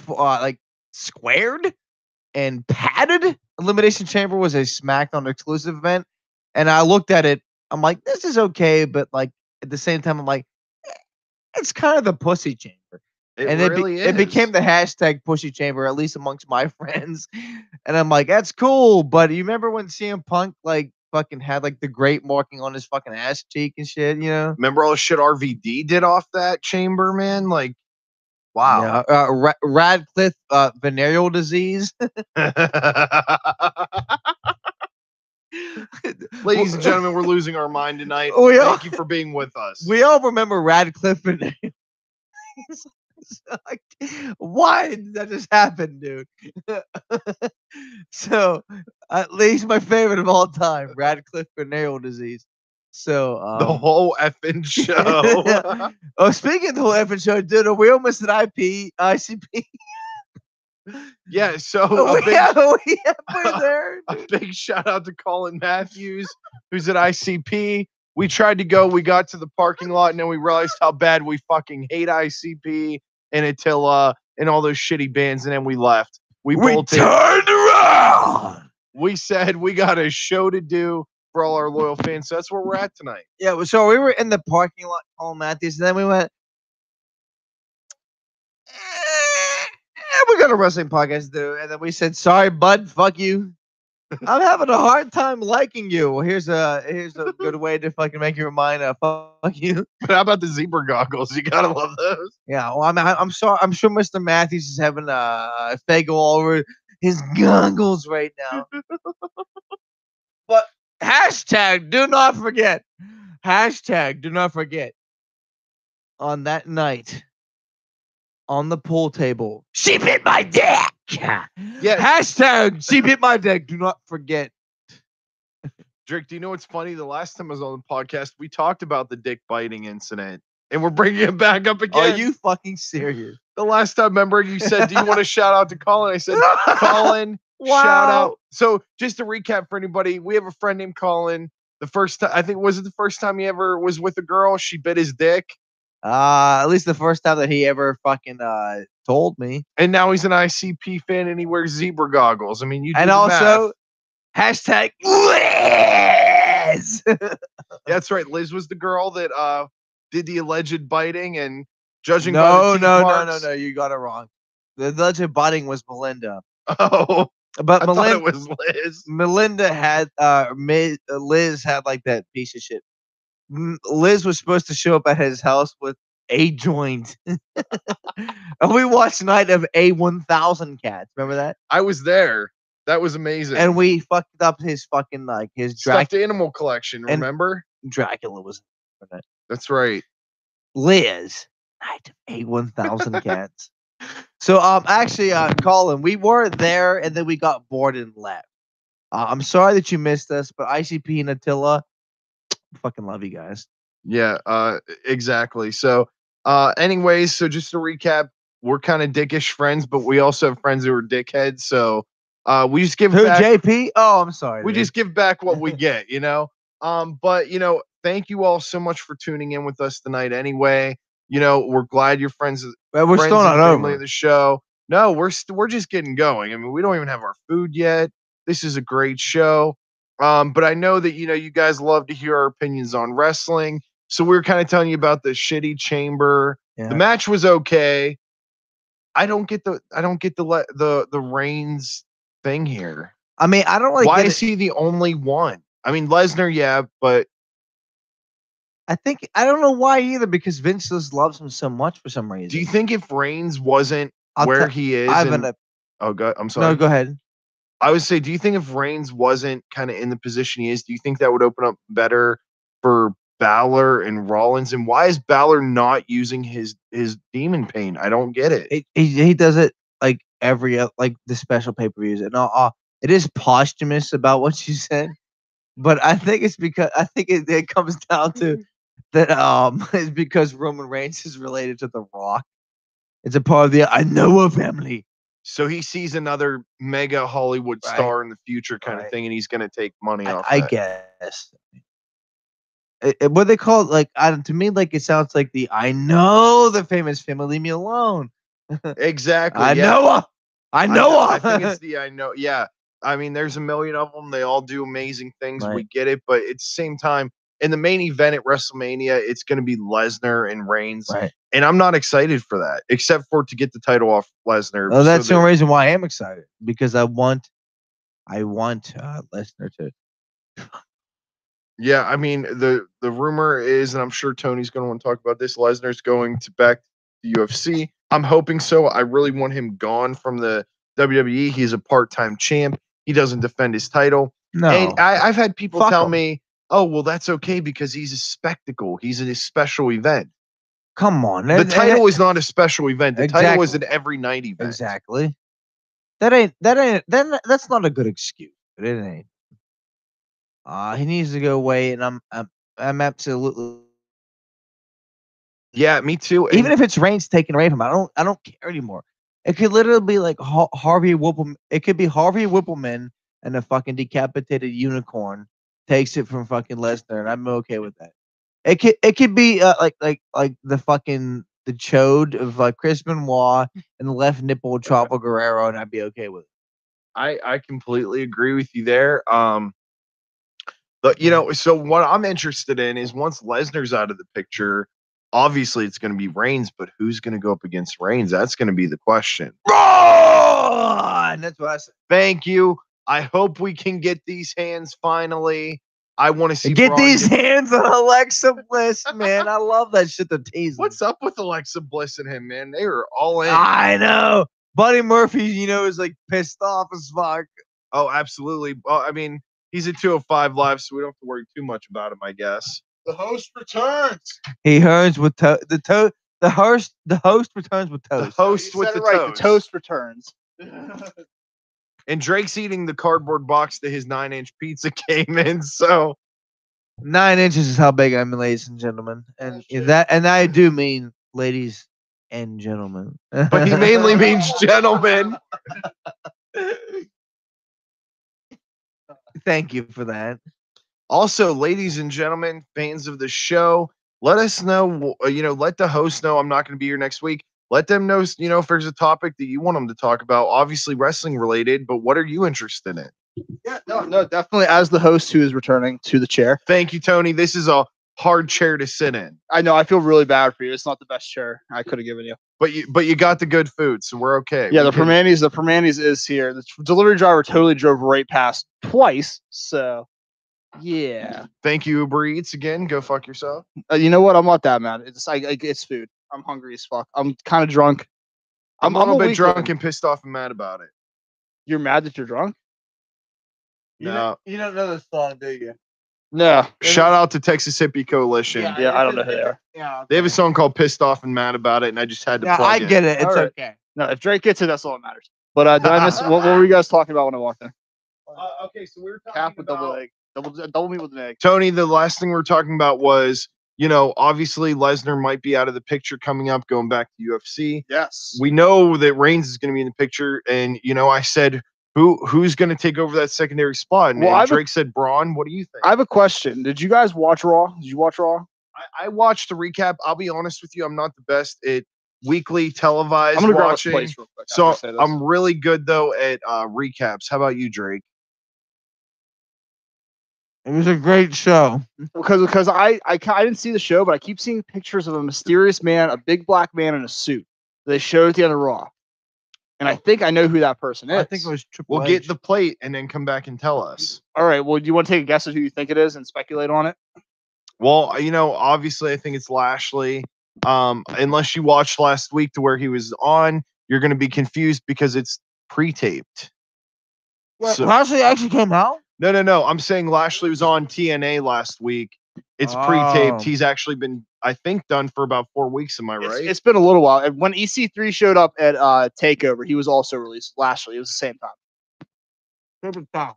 like squared and padded Elimination Chamber was a SmackDown exclusive event, and I looked at it. I'm like, this is okay, but like at the same time, I'm like, it's kind of the pussy chamber. It And really it became is. the hashtag pussy chamber, at least amongst my friends. And I'm like, that's cool. But you remember when CM Punk like fucking had like the great marking on his fucking ass cheek and shit, you know? Remember all the shit RVD did off that chamber, man? Like, wow. Yeah. Radcliffe venereal disease. Ladies and gentlemen, we're losing our mind tonight. We all- Thank you for being with us. We all remember Radcliffe venereal. Like, why did that just happen, dude? So, at least my favorite of all time, Radcliffe venereal disease. So, the whole effing show. oh, speaking of the whole effing show, dude, we almost at ICP. Yeah, so we we're there. a big shout out to Colin Matthews, who's at ICP. We tried to go, we got to the parking lot, and then we realized how bad we fucking hate ICP and Attila and all those shitty bands, and then we left. We bolted. turned around. We said we got a show to do for all our loyal fans. So that's where we're at tonight. Yeah, so we were in the parking lot, Colin Matthews, and then we went, we got a wrestling podcast to do. And then we said, sorry, bud, fuck you. I'm having a hard time liking you. Well, here's a good way to fucking make your mind fuck you. But how about the zebra goggles? You gotta love those. Yeah, well, I'm sorry. I'm sure Mr. Matthews is having a fagel all over his goggles right now. But hashtag do not forget. Hashtag do not forget. On that night, on the pool table, she bit my dick. Yeah. Hashtag she bit my dick. Do not forget. Drake, do you know what's funny? The last time I was on the podcast, we talked about the dick biting incident, and we're bringing it back up again. Are you fucking serious? The last time, remember, you said, do you want to shout out to Colin? I said, Colin, Wow. shout out. So just to recap for anybody, we have a friend named Colin. The first time, I think, was it the first time he ever was with a girl? She bit his dick. At least the first time that he ever fucking told me. And now he's an ICP fan and he wears zebra goggles. I mean, you do And the also, hashtag Liz. math. That's right. Liz was the girl that did the alleged biting, and judging by No, the no, teeth no, marks- no, no. You got it wrong. The alleged biting was Melinda. Oh, But I thought Melinda, it was Liz. Melinda had Liz had like that piece of shit. Liz was supposed to show up at his house with a joint, and we watched Night of A1000 Cats. Remember that? I was there. That was amazing. And we fucked up his fucking like his stuffed animal collection. and- Remember? Dracula was in it. That's right. Liz, Night of A1000 Cats. So actually Colin, we were there and then we got bored and left. I'm sorry that you missed us, but ICP and Attila, fucking love you guys. Yeah, exactly. So, anyways, so just to recap, we're kind of dickish friends, but we also have friends who are dickheads. So, we just give Who, back. JP? Oh, I'm sorry. We dude. just give back what we get, you know. But thank you all so much for tuning in with us tonight. Anyway, we're glad you're friends. But we're friends still and not family over. of the show. No, we're just getting going. I mean, we don't even have our food yet. This is a great show. But I know that you guys love to hear our opinions on wrestling. So we were kind of telling you about the shitty chamber. Yeah. The match was okay. I don't get the Reigns thing here. I mean, I don't like. Why get is it. he the only one? I mean, Lesnar, yeah, but I don't know why either, because Vince just loves him so much for some reason. do you think if Reigns wasn't I'll where tell- he is? I have and- an oh, God, I'm sorry. no. Go ahead. I would say, do you think if Reigns wasn't kind of in the position he is, do you think that would open up better for Balor and Rollins? And why is Balor not using his demon pain? I don't get it. He does it like every like the special pay per views, and it is posthumous about what you said, but I think it's because it comes down to that is because Roman Reigns is related to The Rock. It's a part of the I know a family. So he sees another mega Hollywood Right. star in the future kind of Right. thing, and he's going to take money off I that. guess. What they call it, like to me, like it sounds like the I know the famous family. Leave me alone. Exactly. I yeah. know her. I know her. I think it's the I know. Yeah. I mean, there's a million of them. They all do amazing things. We Right. get it. But at the same time, in the main event at WrestleMania, it's going to be Lesnar and Reigns. Right. And I'm not excited for that, except for to get the title off Lesnar. Well, that's so the that- reason why I am excited, because I want Lesnar to. Yeah, I mean the rumor is, and I'm sure Tony's going to want to talk about this. Lesnar's going to back the UFC. I'm hoping so. I really want him gone from the WWE. He's a part-time champ. He doesn't defend his title. No. And I've had people Fuck tell him. me, "Oh, well, that's okay because he's a spectacle. He's a special event." Come on. The title is not a special event. The title is an every night event. Exactly. That's not a good excuse. But it ain't. He needs to go away, and I'm absolutely. Yeah, me too. Even if it's Reigns taken away from him, I don't care anymore. It could literally be like Harvey Whippleman. It could be Harvey Whippleman and a fucking decapitated unicorn takes it from fucking Lesnar, and I'm okay with that. It could be like the fucking the chode of like Chris Benoit and the left nipple of Chavo Guerrero, and I'd be okay with it. I completely agree with you there. But so what I'm interested in is once Lesnar's out of the picture, obviously it's going to be Reigns, but who's going to go up against Reigns? That's going to be the question. Braun! That's what I said. Thank you. I hope we can get these hands finally. I want to see Get Braun these hands on Alexa Bliss, man. I love that shit. The teasing. What's up with Alexa Bliss and him, man? They are all in. I know. Buddy Murphy, is like pissed off as fuck. Oh, absolutely. Well, I mean, he's at 205 Live, so we don't have to worry too much about him, I guess. The host returns. He turns with the host returns with The toast. host You with said the it right. toast. The toast returns. And Drake's eating the cardboard box that his 9-inch pizza came in. So 9 inches is how big I am, ladies and gentlemen, and I do mean ladies and gentlemen. but he mainly means gentlemen. Thank you for that. Also, ladies and gentlemen, fans of the show, let us know, let the host know I'm not going to be here next week. Let them know, if there's a topic that you want them to talk about, obviously wrestling related, but what are you interested in? Yeah, no, definitely. As the host who is returning to the chair. Thank you, Tony. This is a hard chair to sit in. I know. I feel really bad for you. It's not the best chair I could have given you. But you got the good food, so we're okay. Yeah, the Permanis is here. The delivery driver totally drove right past twice. So, yeah. Thank you, Uber Eats again. Go fuck yourself. You know what? I'm not that mad. It's food. I'm hungry as fuck. I'm kind of drunk. I'm a little bit weakling. drunk and pissed off and mad about it. You're mad that you're drunk? No. You don't know this song, do you? No. Shout out to Texas Hippie Coalition. Yeah, I don't know who they are. Yeah, They have a song called "Pissed Off and Mad About It," and I just had to Yeah, plug I it. get it. It's All right. okay. No, if Drake gets it, that's all that matters. But did I miss? What were you guys talking about when I walked in? Okay, so we were Cap with double egg. Double meat with an egg. Tony, the last thing we were talking about was, obviously Lesnar might be out of the picture coming up, going back to UFC. Yes. We know that Reigns is going to be in the picture, and I said, who's going to take over that secondary spot? And Drake said Braun. What do you think? I have a question. Did you guys watch Raw? Did you watch Raw? I watched the recap. I'll be honest with you, I'm not the best at weekly televised I'm gonna grab a watching. place real quick. So after I say this. I'm really good though at recaps. How about you, Drake? It was a great show. because I didn't see the show, but I keep seeing pictures of a mysterious man, a big black man in a suit. They showed at the end of Raw, and I think I know who that person is. I think it was Triple We'll H. get the plate and then come back and tell us. All right. Well, do you want to take a guess at who you think it is and speculate on it? Well, obviously I think it's Lashley. Unless you watched last week to where he was on, you're going to be confused because it's pre-taped. So, Lashley actually came out? No. I'm saying Lashley was on TNA last week. It's pre-taped. He's actually been, I think, done for about 4 weeks. Am I right? It's been a little while. And when EC3 showed up at Takeover, he was also released. Lashley. It was the same time.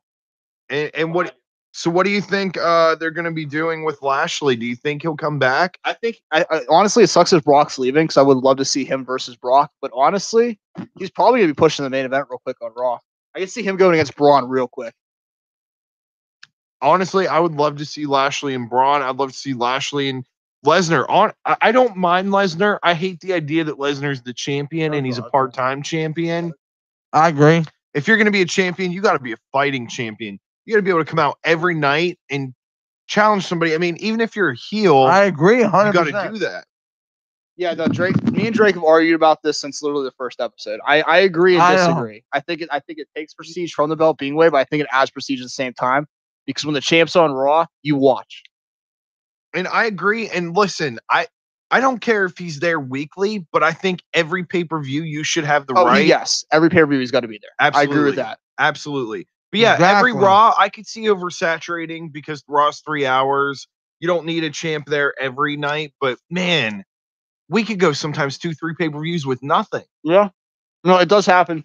And what So what do you think they're going to be doing with Lashley? Do you think he'll come back? I think, honestly, it sucks if Brock's leaving because I would love to see him versus Brock. But honestly, he's probably going to be pushing the main event real quick on Raw. I can see him going against Braun real quick. Honestly, I would love to see Lashley and Braun. I'd love to see Lashley and Lesnar. I don't mind Lesnar. I hate the idea that Lesnar's the champion and he's a part-time champion. I agree. If you're going to be a champion, you got to be a fighting champion. You got to be able to come out every night and challenge somebody. I mean, even if you're a heel, I agree 100%. you got to do that. Yeah, no, me and Drake have argued about this since literally the first episode. I agree and disagree. I think it takes prestige from the belt being away, but I think it adds prestige at the same time because when the champ's on Raw, you watch. And I agree. And listen, I don't care if he's there weekly, but I think every pay-per-view you should have the right. Yes, every pay-per-view he's got to be there. Absolutely. I agree with that. Absolutely. But yeah, every Raw I could see oversaturating because Raw's 3 hours. You don't need a champ there every night, but man, we could go sometimes 2-3 pay-per-views with nothing. Yeah. No, it does happen.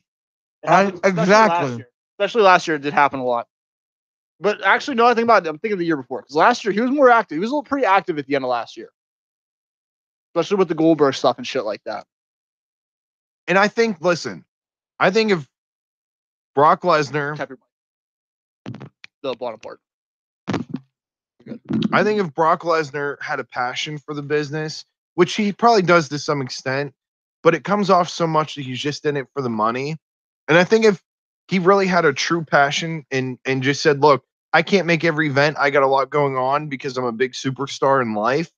Exactly. Especially last year, it did happen a lot. But actually, no, I think about it. I'm thinking the year before because last year he was more active. He was a little pretty active at the end of last year, especially with the Goldberg stuff and shit like that. And I think, listen, I think if Brock Lesnar, the bottom part. I think if Brock Lesnar had a passion for the business, which he probably does to some extent, but it comes off so much that he's just in it for the money. And I think if he really had a true passion and just said, look, I can't make every event. I got a lot going on because I'm a big superstar in life.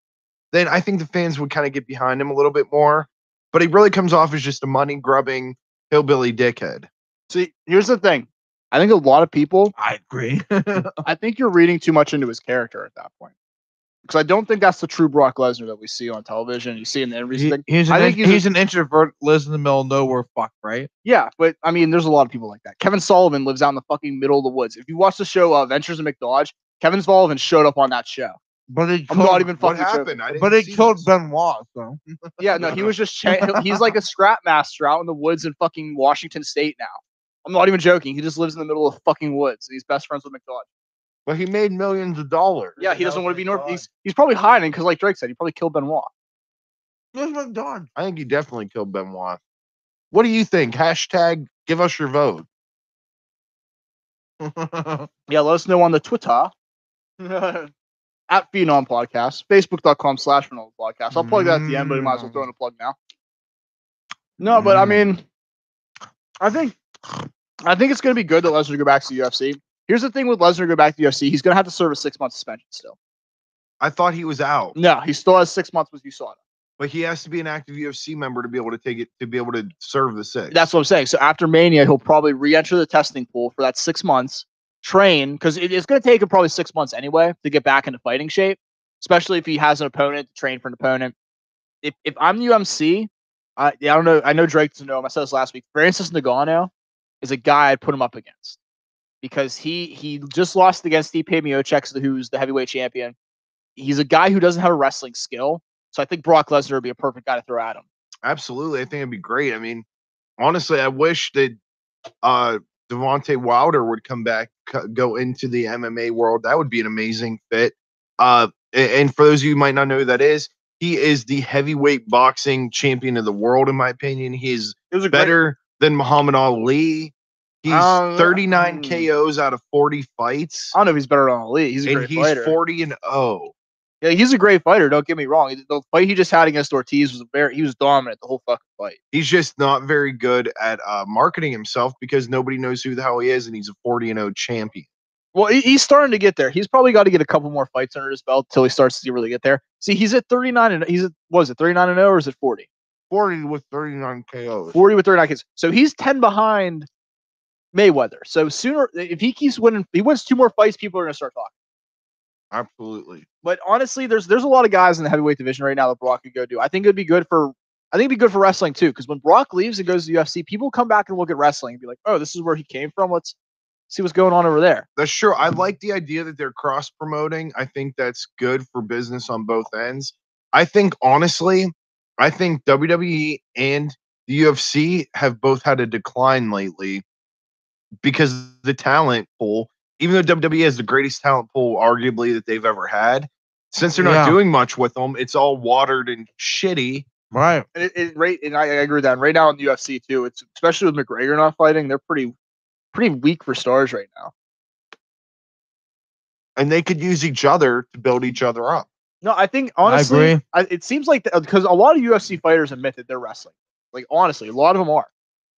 Then I think the fans would kind of get behind him a little bit more. But he really comes off as just a money grubbing hillbilly dickhead. See, here's the thing. I think a lot of people. I agree. I think you're reading too much into his character at that point. Because I don't think that's the true Brock Lesnar that we see on television. You see in the interviews. He's an introvert, lives in the middle of nowhere, fuck, right? Yeah, but I mean, there's a lot of people like that. Kevin Sullivan lives out in the fucking middle of the woods. If you watch the show Ventures in McDodge, Kevin Sullivan showed up on that show. But I'm not even fucking what happened? But it killed Benoit, so. Yeah, no, he was just he's like a scrap master out in the woods in fucking Washington State now. I'm not even joking. He just lives in the middle of fucking woods. He's best friends with McDodge. But he made millions of dollars. Yeah, he doesn't want to be north. He's probably hiding because, like Drake said, he probably killed Benoit. Where's McDodge? I think he definitely killed Benoit. What do you think? Hashtag give us your vote. Yeah, let us know on the Twitter. At Phenom Podcast, Facebook.com/Phenom Podcast. I'll plug that at the end, but you might as well throw in a plug now. No, but I mean, I think it's going to be good that Lesnar go back to the UFC. Here's the thing with Lesnar go back to the UFC. He's going to have to serve a 6-month suspension still. I thought he was out. No, he still has 6 months with USADA. But he has to be an active UFC member to be able to take it, to be able to serve the 6. That's what I'm saying. So after Mania, he'll probably re-enter the testing pool for that 6 months, train, because it's going to take him probably 6 months anyway to get back into fighting shape, especially if he has an opponent, to train for an opponent. If I'm UMC, I don't know. I know Drake doesn't know him. I said this last week. Francis Ngannou is a guy I'd put him up against because he just lost against Stipe Miocic, who's the heavyweight champion. He's a guy who doesn't have a wrestling skill. So I think Brock Lesnar would be a perfect guy to throw at him. Absolutely. I think it'd be great. I mean, honestly, I wish that Devontae Wilder would come back, go into the MMA world. That would be an amazing fit. And for those of you who might not know who that is, he is the heavyweight boxing champion of the world, in my opinion. He's better than Muhammad Ali. He's 39 KOs out of 40 fights. I don't know if he's better than Ali. He's a great fighter. He's 40-0. Yeah, he's a great fighter. Don't get me wrong. The fight he just had against Ortiz he was dominant the whole fucking fight. He's just not very good at marketing himself because nobody knows who the hell he is, and he's a 40-0 champion. Well, he's starting to get there. He's probably got to get a couple more fights under his belt until he starts to really get there. See, he's at 39 and he's at, what is it, 39-0 or is it 40? 40 with 39 KOs. 40 with 39 KOs. So he's 10 behind Mayweather. So sooner, if he keeps winning, he wins 2 more fights, people are going to start talking. Absolutely. But honestly, there's a lot of guys in the heavyweight division right now that Brock could go do. I think it'd be good for wrestling too, because when Brock leaves and goes to the UFC, people come back and look at wrestling and be like, oh, this is where he came from. Let's see what's going on over there. That's true. I like the idea that they're cross promoting. I think that's good for business on both ends. I think honestly, WWE and the UFC have both had a decline lately because the talent pool even though WWE has the greatest talent pool, arguably, that they've ever had, since they're not Yeah. doing much with them, it's all watered and shitty. Right. And I agree with that. And right now in the UFC too, it's especially with McGregor not fighting, they're pretty weak for stars right now. And they could use each other to build each other up. No, I think honestly, agree. it seems like because a lot of UFC fighters admit that they're wrestling. Like honestly, a lot of them are.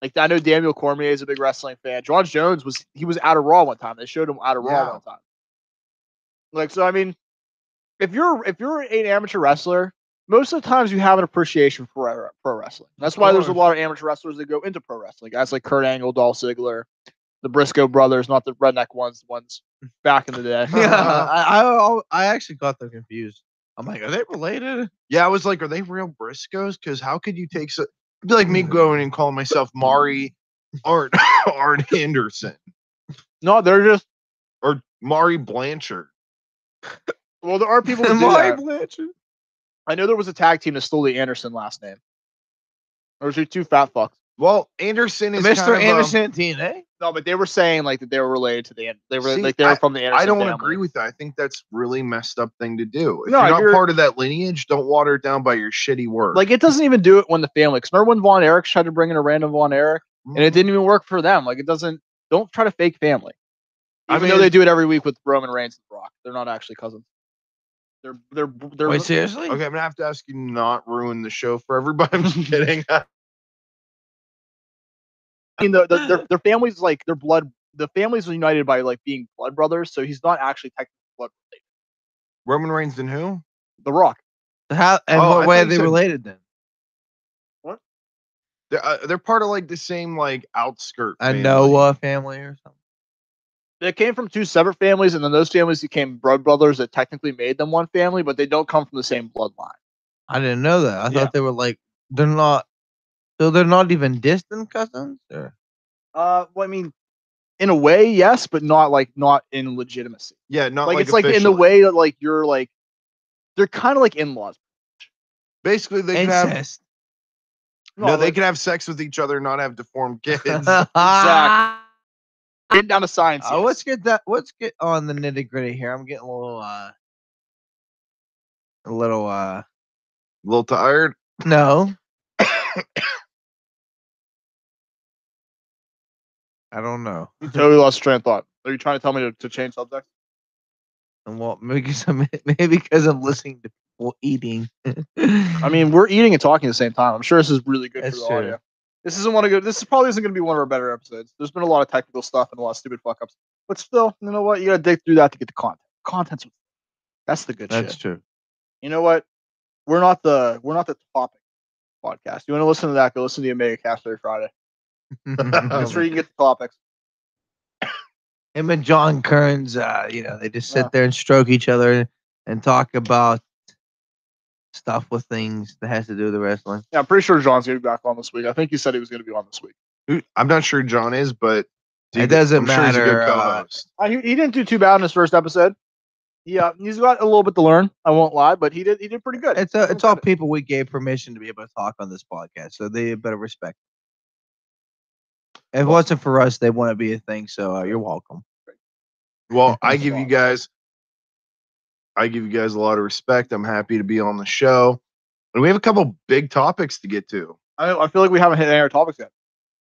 Like I know Daniel Cormier is a big wrestling fan. John Jones was out of Raw one time. They showed him out of Raw one time. Like so, I mean, if you're an amateur wrestler, most of the times you have an appreciation for pro wrestling. That's why there's a lot of amateur wrestlers that go into pro wrestling. Guys like Kurt Angle, Dolph Ziggler, the Briscoe brothers, not the redneck ones, the ones back in the day. Yeah, I actually got them confused. I'm like, are they related? Yeah, I was like, are they real Briscoes? Because how could you take so? It'd be like me going and calling myself Mari Art Anderson No, they're just or Mari Blanchard. well, there are people that do Mari that. Blanchard. I know there was a tag team that stole the Anderson last name. Those are two fat fucks. Well, Anderson is Mr. kind of, Anderson and TNA. No, but they were saying like that they were related to the they were See, like they were from the Anderson I don't family. agree with that. I think that's really messed up thing to do. If No, you're not you're- part of that lineage, don't water it down by your shitty work. Like it doesn't even do it when the family. Because remember when Von Erich tried to bring in a random Von Erich and it didn't even work for them. Like it doesn't. Don't try to fake family. Even though they do it every week with Roman Reigns and Brock, they're not actually cousins. They're. Wait, seriously? Okay, I'm gonna have to ask you to not ruin the show for everybody. I'm just kidding. I mean, their families like their blood. The families are united by like being blood brothers, so he's not actually technically blood related. Roman Reigns and who? The Rock. How and Oh, I what way thought are you they said- related then? They're part of like the same like outskirt. A family. Noah family or something? They came from two separate families, and then those families became blood brothers that technically made them one family, but they don't come from the same bloodline. I didn't know that. I Yeah. thought they were like they're not. So they're not even distant cousins. Or? Well, I mean, in a way, yes, but not in legitimacy. Yeah, not Like like it's like in the officially. way that like you're like they're kind of like in-laws. Basically, they can have Incest. no, they like, can have sex with each other, and not have deformed kids. Exactly. Getting down to science. Yes. Let's get on the nitty gritty here. I'm getting a little A little tired. no. I don't know. You totally lost train of thought. Are you trying to tell me to change subject? And what maybe because I'm listening to people eating. I mean, we're eating and talking at the same time. I'm sure this is really good That's for the true. audio. This probably isn't going to be one of our better episodes. There's been a lot of technical stuff and a lot of stupid fuck ups, but still, you know what? You got to dig through that to get the content. That's the good That's shit. true. You know what? We're not the topic podcast. You want to listen to that? Go listen to the Omega Cast every Friday. That's where you can get the topics. Him and John Kearns, they just sit Yeah. there and stroke each other and talk about stuff with things that has to do with the wrestling. Yeah, I'm pretty sure John's going to be back on this week. I think he said he was going to be on this week. I'm not sure John is, but It doesn't I'm sure he's a good matter, co-host. He didn't do too bad in his first episode. Yeah, he's got a little bit to learn. I won't lie, but he did pretty good. It's all people we gave permission to be able to talk on this podcast, so they better respect. If it wasn't for us, they wouldn't be a thing. So you're welcome. Well, I give you guys a lot of respect. I'm happy to be on the show, and we have a couple big topics to get to. I feel like we haven't hit any of our topics yet.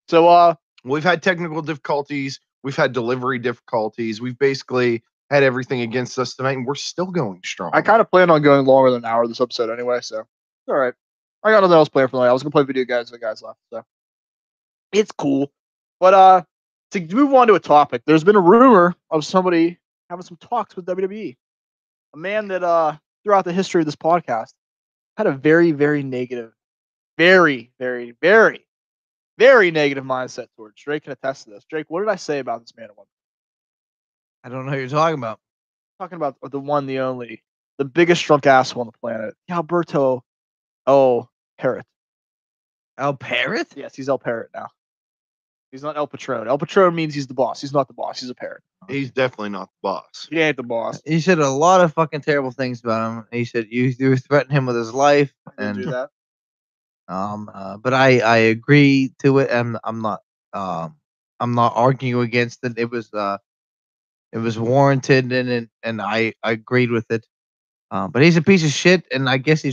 So We've had technical difficulties. We've had delivery difficulties. We've basically had everything against us tonight, and we're still going strong. I kind of planned on going longer than an hour this episode anyway, so it's all right. I got nothing else planned for tonight. I was gonna play video games with the guys left, so it's cool. But to move on to a topic, there's been a rumor of somebody having some talks with WWE. A man that throughout the history of this podcast had a very, very negative, very, very, very, very negative mindset towards. Drake can attest to this. Drake, what did I say about this man at one point? I don't know who you're talking about. Talking about the one, the only, the biggest drunk asshole on the planet, Alberto El Parrot. El Parrot? Yes, he's El Parrot now. He's not El Patron. El Patron means he's the boss. He's not the boss. He's a parrot. He's definitely not the boss. He ain't the boss. He said a lot of fucking terrible things about him. He said you threatened him with his life, Didn't do and that. but I agree to it, and I'm not arguing against it. It was It was warranted, and I agreed with it. But he's a piece of shit, and I guess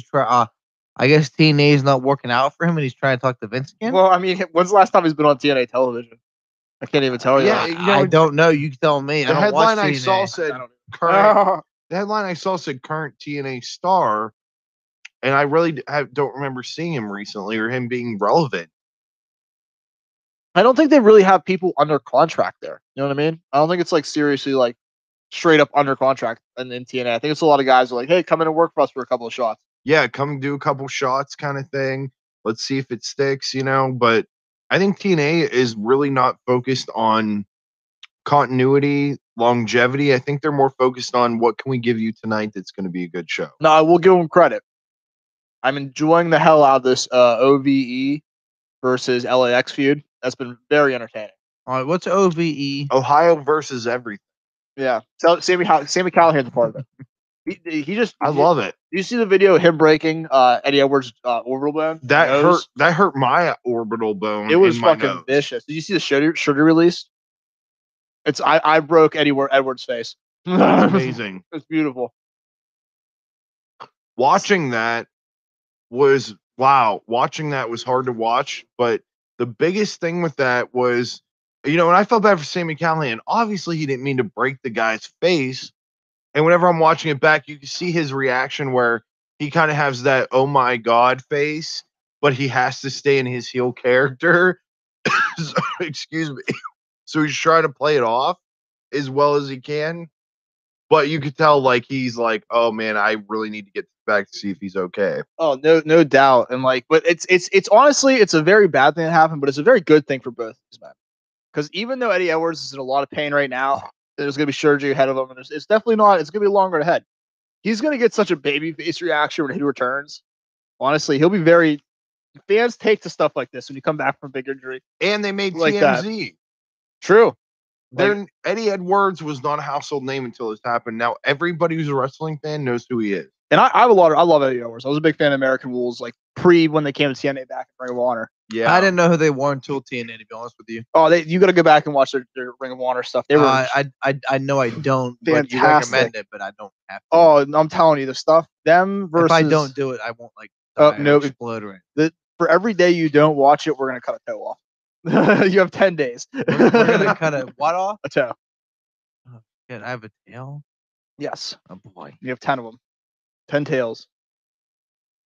I guess TNA is not working out for him, and he's trying to talk to Vince again. Well, I mean, when's the last time he's been on TNA television? I can't even tell you. Yeah, I don't know. You tell me. I The don't headline watch I TNA. saw said I don't- current. The headline I saw said current TNA star, and I really don't remember seeing him recently or him being relevant. I don't think they really have people under contract there. You know what I mean? I don't think it's like seriously like straight up under contract in TNA. I think it's a lot of guys who are like, hey, come in and work for us for a couple of shots. Yeah, come do a couple shots kind of thing. Let's see if it sticks, But I think TNA is really not focused on continuity, longevity. I think they're more focused on what can we give you tonight that's going to be a good show. No, I will give them credit. I'm enjoying the hell out of this OVE versus LAX feud. That's been very entertaining. All right, what's OVE? Ohio versus everything. Yeah. So Sammy Callahan's a part of it. He just I love it. Do you see the video of him breaking Eddie Edwards' orbital bone? That nose? hurt. That hurt my orbital bone. It was in my fucking nose. vicious. Did you see the sugar release? I broke Eddie Edwards' face. That's amazing. It's beautiful. Watching that was wow. Watching that was hard to watch, but the biggest thing with that was, and I felt bad for Sammy Callahan. Obviously, he didn't mean to break the guy's face. And whenever I'm watching it back, you can see his reaction where he kind of has that "oh my god" face, but he has to stay in his heel character. So, excuse me. So he's trying to play it off as well as he can. But you could tell, like, he's like, oh man, I really need to get back to see if he's okay. Oh, no doubt. And like, but it's honestly, it's a very bad thing that happened, but it's a very good thing for both these men. Because even though Eddie Edwards is in a lot of pain right now, there's going to be surgery ahead of him, and it's definitely not. It's going to be longer ahead. He's going to get such a baby face reaction when he returns. Honestly, he'll be very. Fans take to stuff like this when you come back from big injury. And they made Like TMZ. True. Eddie Edwards was not a household name until this happened. Now everybody who's a wrestling fan knows who he is. And I love Eddie Edwards. I was a big fan of American Rules, like pre when they came to TNA back in Ring of Honor. Yeah, I didn't know who they were until TNA. To be honest with you. Oh, you got to go back and watch their Ring of Honor stuff. They were. I know I don't. But you Fantastic. recommend it, but I don't have to. Oh, I'm telling you, the stuff them versus. If I don't do it, I won't like. No, explode or anything. For every day you don't watch it, we're gonna cut a toe off. You have 10 days. We're gonna cut a what off? A toe. Oh, shit, I have a tail. Yes. Oh boy. You have 10 of them. 10 tails.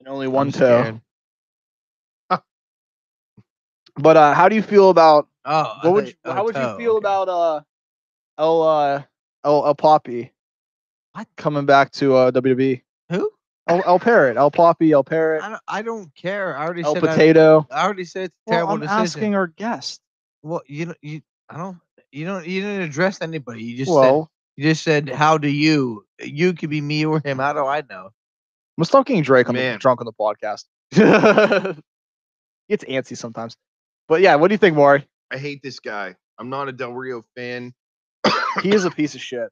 And only I'm one toe. scared. But how do you feel about Oh, how would you feel about El Poppy coming back to WWE? Who? El Parrot, El Poppy, El Parrot, I don't care. I already El said Potato. I already said it's a Well, terrible I'm decision. asking our guest. Well, you didn't address anybody. You just said how do you could be me or him. How do I know? I'm stalking Drake on Man. drunk on the podcast. It's antsy sometimes. But yeah, what do you think, Maury? I hate this guy. I'm not a Del Rio fan. He is a piece of shit.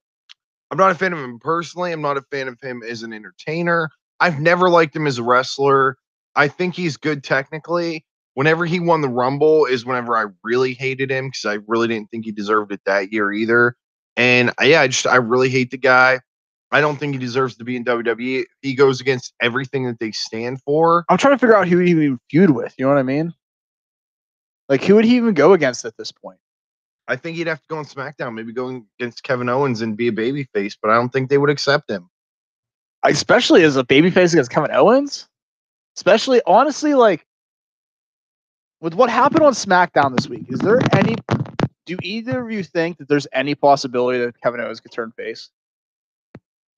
I'm not a fan of him personally. I'm not a fan of him as an entertainer. I've never liked him as a wrestler. I think he's good technically. Whenever he won the Rumble is whenever I really hated him because I really didn't think he deserved it that year either. And I really hate the guy. I don't think he deserves to be in WWE. He goes against everything that they stand for. I'm trying to figure out who he even feud with. You know what I mean? Like, who would he even go against at this point? I think he'd have to go on SmackDown, maybe go against Kevin Owens and be a babyface, but I don't think they would accept him. Especially as a babyface against Kevin Owens? Especially, honestly, like, with what happened on SmackDown this week, do either of you think that there's any possibility that Kevin Owens could turn face?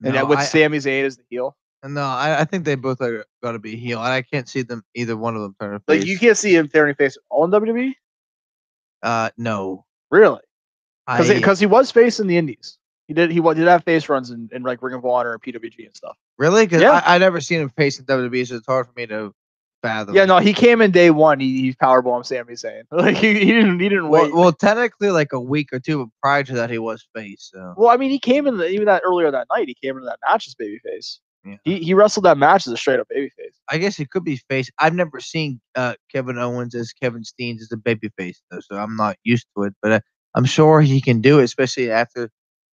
And that with Sami Zayn as the heel? No, I think they both are got to be heel, and I can't see either one of them turning face. Like, you can't see him turning face at all in WWE? No. Really? Because he was face in the Indies. He did have face runs in like Ring of Honor and PWG and stuff. Really? Because Yeah. I never seen him face in WWE, so it's hard for me to fathom. Yeah, no, he came in day one. He powerbombed Sami Zayn. Like he didn't wait. Well, technically, like a week or two prior to that, he was face. So. Well, I mean, he came in even that earlier that night. He came into that match as babyface. Yeah. He wrestled that match as a straight up babyface. I guess he could be face. I've never seen Kevin Owens as Kevin Steen as a babyface, though, so I'm not used to it. But I'm sure he can do it, especially after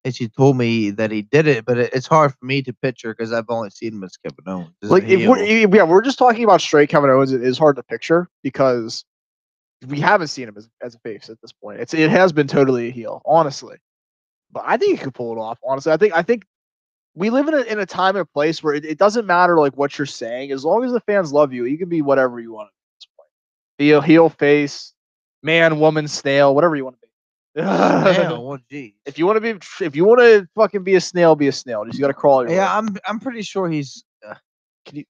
as you told me that he did it, but it's hard for me to picture because I've only seen him as Kevin Owens. as a Like if heel. we're just talking about straight Kevin Owens, it is hard to picture because we haven't seen him as a face at this point. It has been totally a heel, honestly. But I think he could pull it off. Honestly, I think we live in a time and a place where it doesn't matter like what you're saying, as long as the fans love you, you can be whatever you want at this point. Be a heel, face, man, woman, snail, whatever you want to be. Snail, well, geez. If you want to fucking be a snail, be a snail. Just you got to crawl your way. Yeah, I'm pretty sure he's Can you?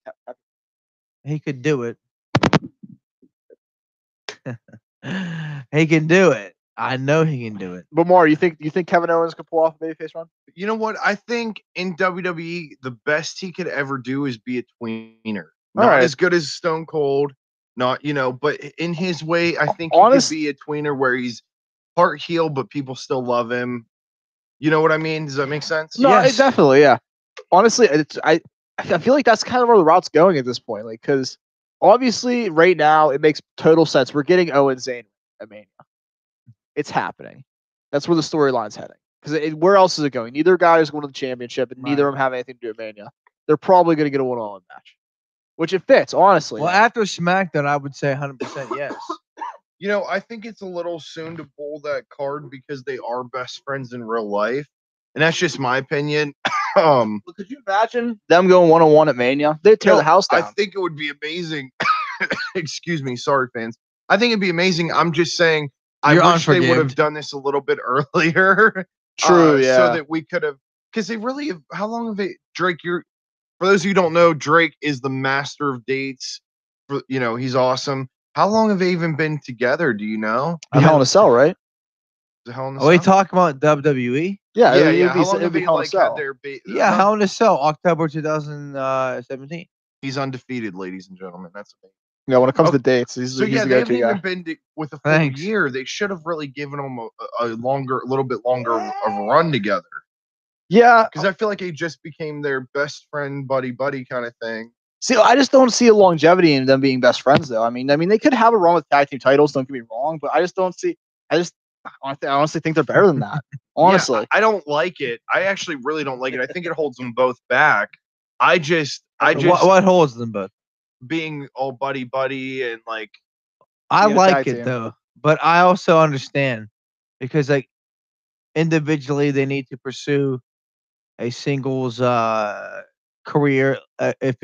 he could do it. He can do it. I know he can do it. But Mar, you think Kevin Owens could pull off a babyface run? You know what? I think in WWE, the best he could ever do is be a tweener. Not right. as good as Stone Cold, not, but in his way, I think Honest- he could be a tweener where he's part heel, but people still love him. You know what I mean? Does that make sense? No, Yes. definitely, yeah. Honestly, I feel like that's kind of where the route's going at this point. Like, because obviously, right now, it makes total sense. We're getting Owen Zayn at Mania. It's happening. That's where the storyline's heading. Because where else is it going? Neither guy is going to the championship, and neither of them have anything to do with Mania. They're probably going to get a one-on-one match, which it fits, honestly. Well, after SmackDown, I would say 100% yes. I think it's a little soon to pull that card because they are best friends in real life. And that's just my opinion. Could you imagine them going one-on-one at Mania? They'd tear the house down. I think it would be amazing. Excuse me. Sorry, fans. I think it'd be amazing. I'm just saying, I wish they would have done this a little bit earlier. True, yeah. So that we could have, because they really have, how long have they, Drake, for those of you who don't know, Drake is the master of dates. He's awesome. How long have they even been together? Do you know? Hell in a Cell, right? Hell in a Are we Cell? talking about WWE? Yeah, Yeah. How long have they had their Yeah, Hell in a Cell, October 2017. He's undefeated, ladies and gentlemen. That's amazing. Yeah, when it comes to dates, he's So the they haven't go-to guy. even been with a full Thanks. year. They should have really given them a little bit longer of a run together. Yeah, Because I feel like it just became their best friend, buddy kind of thing. see, I just don't see a longevity in them being best friends, though. I mean, they could have a run with tag team titles. Don't get me wrong, but I just don't see. I honestly think they're better than that. Honestly, Yeah, I don't like it. I actually really don't like it. I think it holds them both back. What holds them both? Being all buddy and like. I Yeah, like tag it team. though, but I also understand because like individually they need to pursue a singles career if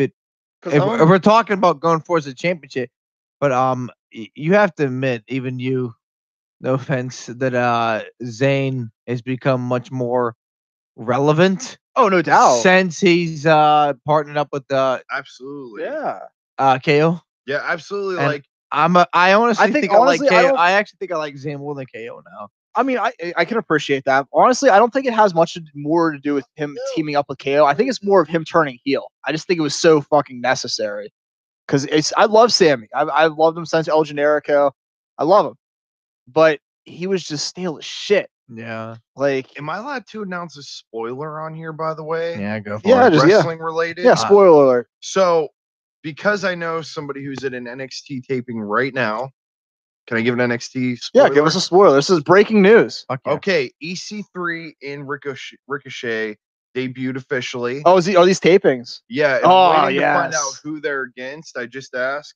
we're talking about going for the championship. But you have to admit, even you, no offense, that Zayn has become much more relevant. oh no doubt. Since he's partnered up with Absolutely. Yeah, KO. Yeah, absolutely. And like I honestly I think think I like honestly, I KO. don't- I actually think I like Zayn more than KO now. I mean, I can appreciate that. Honestly, I don't think it has much more to do with him teaming up with KO. I think it's more of him turning heel. I just think it was so fucking necessary because I love Sammy. I've loved him since El Generico. I love him, but he was just stale as shit. Yeah. Like, am I allowed to announce a spoiler on here, by the way? Yeah, go for Yeah, it. just- Wrestling related? yeah, spoiler alert. So, because I know somebody who's at an NXT taping right now, can I give an NXT spoiler? Yeah, give us a spoiler. This is breaking news. Fuck yeah. Okay, EC3 in Ricochet debuted officially. Oh, are these tapings? Yeah, and Oh, waiting to find yes. out who they're against. I just asked.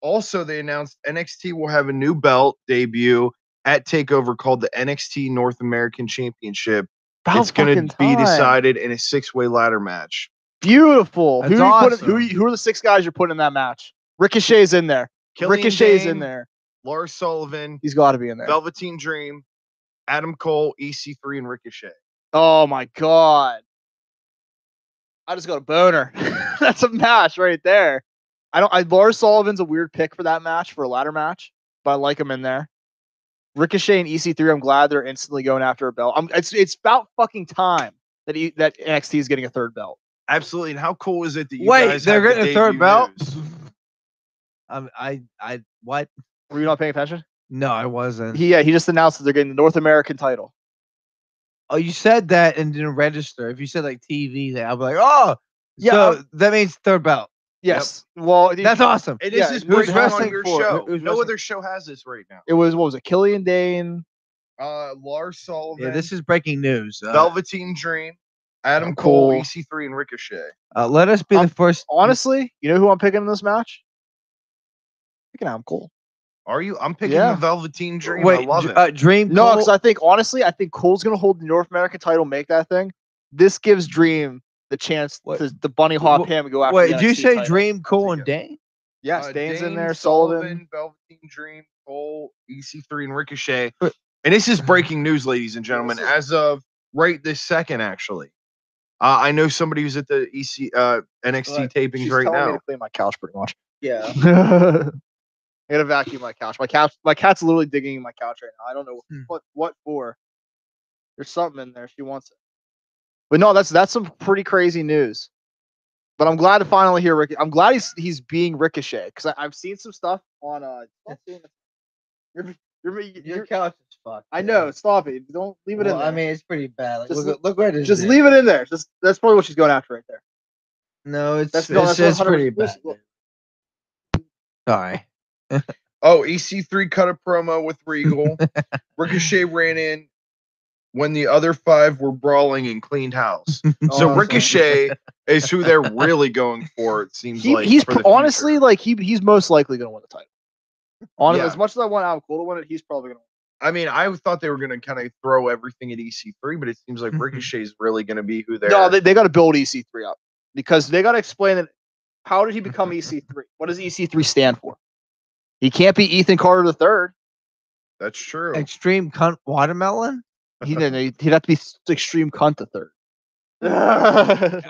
Also, they announced NXT will have a new belt debut at TakeOver called the NXT North American Championship. About It's going fucking to be time. decided in a 6-way ladder match. Beautiful. That's Who awesome. who are the 6 guys you're putting in that match? Ricochet's in there. Killian Ricochet's Dane, in there. Lars Sullivan, He's got to be in there. Velveteen Dream, Adam Cole, EC3, and Ricochet. Oh my god. I just got a boner. That's a match right there. Lars Sullivan's a weird pick for that match, for a ladder match, but I like him in there. Ricochet and EC3, I'm glad they're instantly going after a belt. It's about fucking time that NXT is getting a 3rd belt. Absolutely. And how cool is it that you Wait, guys they're have the getting a 3rd debut belt? news? I what? Were you not paying attention? No, I wasn't. He just announced that they're getting the North American title. Oh, you said that and didn't register. If you said like TV, then I'll be like, oh, Yeah, So that means 3rd belt. Yes. Well, That's awesome. It Yeah, is his who's breakthrough on wrestling your for? show. Who's No wrestling? other show has this right now. it was, what was it? Killian Dane, Lars Sullivan. Yeah, this is breaking news. Velveteen Dream, Adam Cole, Cole. EC3, and Ricochet. Let us be the first. Honestly, you know who I'm picking in this match? Picking Adam Cole. Are you? I'm picking Yeah. the Velveteen Dream. Wait, I love it. Dream. No, Cole? because I think honestly, I think Cole's gonna hold the North American title, make that thing. This gives Dream the chance to bunny hop him and go after. Wait, the did you NXT say title. Dream, Cole, take and it. Dane? Yes, Dane's in Dane, there. Sullivan. Velveteen Dream, Cole, EC3, and Ricochet. And this is breaking news, ladies and gentlemen, as of right this second, actually. I know somebody who's at the NXT tapings She's right telling me now. to clean my couch pretty much. Yeah. I gotta vacuum my couch. My cat's literally digging in my couch right now. I don't know what for. There's something in there. She wants it. But no, that's some pretty crazy news. But I'm glad to finally hear Rick. I'm glad he's being Ricochet because I've seen some stuff on Your couch is fucked. I know. Stop it. Don't leave it in Well, there. I mean, it's pretty bad. Like, Just look where it is. Just leave it in there. That's probably what she's going after right there. No, it's That's it's 100% pretty bad. Sorry. Oh, EC3 cut a promo with Regal. Ricochet ran in when the other five were brawling and cleaned house. So Awesome. Ricochet is who they're really going for. It seems like He's for the honestly future. like he's most likely going to win the title. Honestly, Yeah. as much as I want Adam Cole to win it, he's probably going to win. I mean, I thought they were going to kind of throw everything at EC3, but it seems like Ricochet's really going to be who they're. No, they got to build EC3 up because they got to explain it. How did he become EC3? What does EC3 stand for? He can't be Ethan Carter III. That's true. Extreme cunt watermelon. He'd have to be Extreme Cunt III.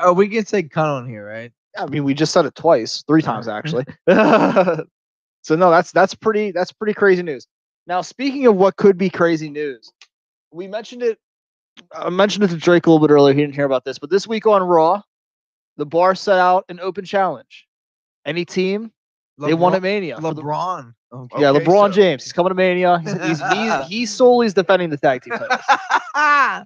Oh, we can say cunt on here, right? I mean, we just said it twice, 3 times actually. So no, that's pretty crazy news. Now, speaking of what could be crazy news, we mentioned it. I mentioned it to Drake a little bit earlier. He didn't hear about this, but this week on Raw, the bar set out an open challenge. Any team, they won at Mania. LeBron. Okay. Yeah, LeBron James. He's coming to Mania. He solely is defending the tag team titles.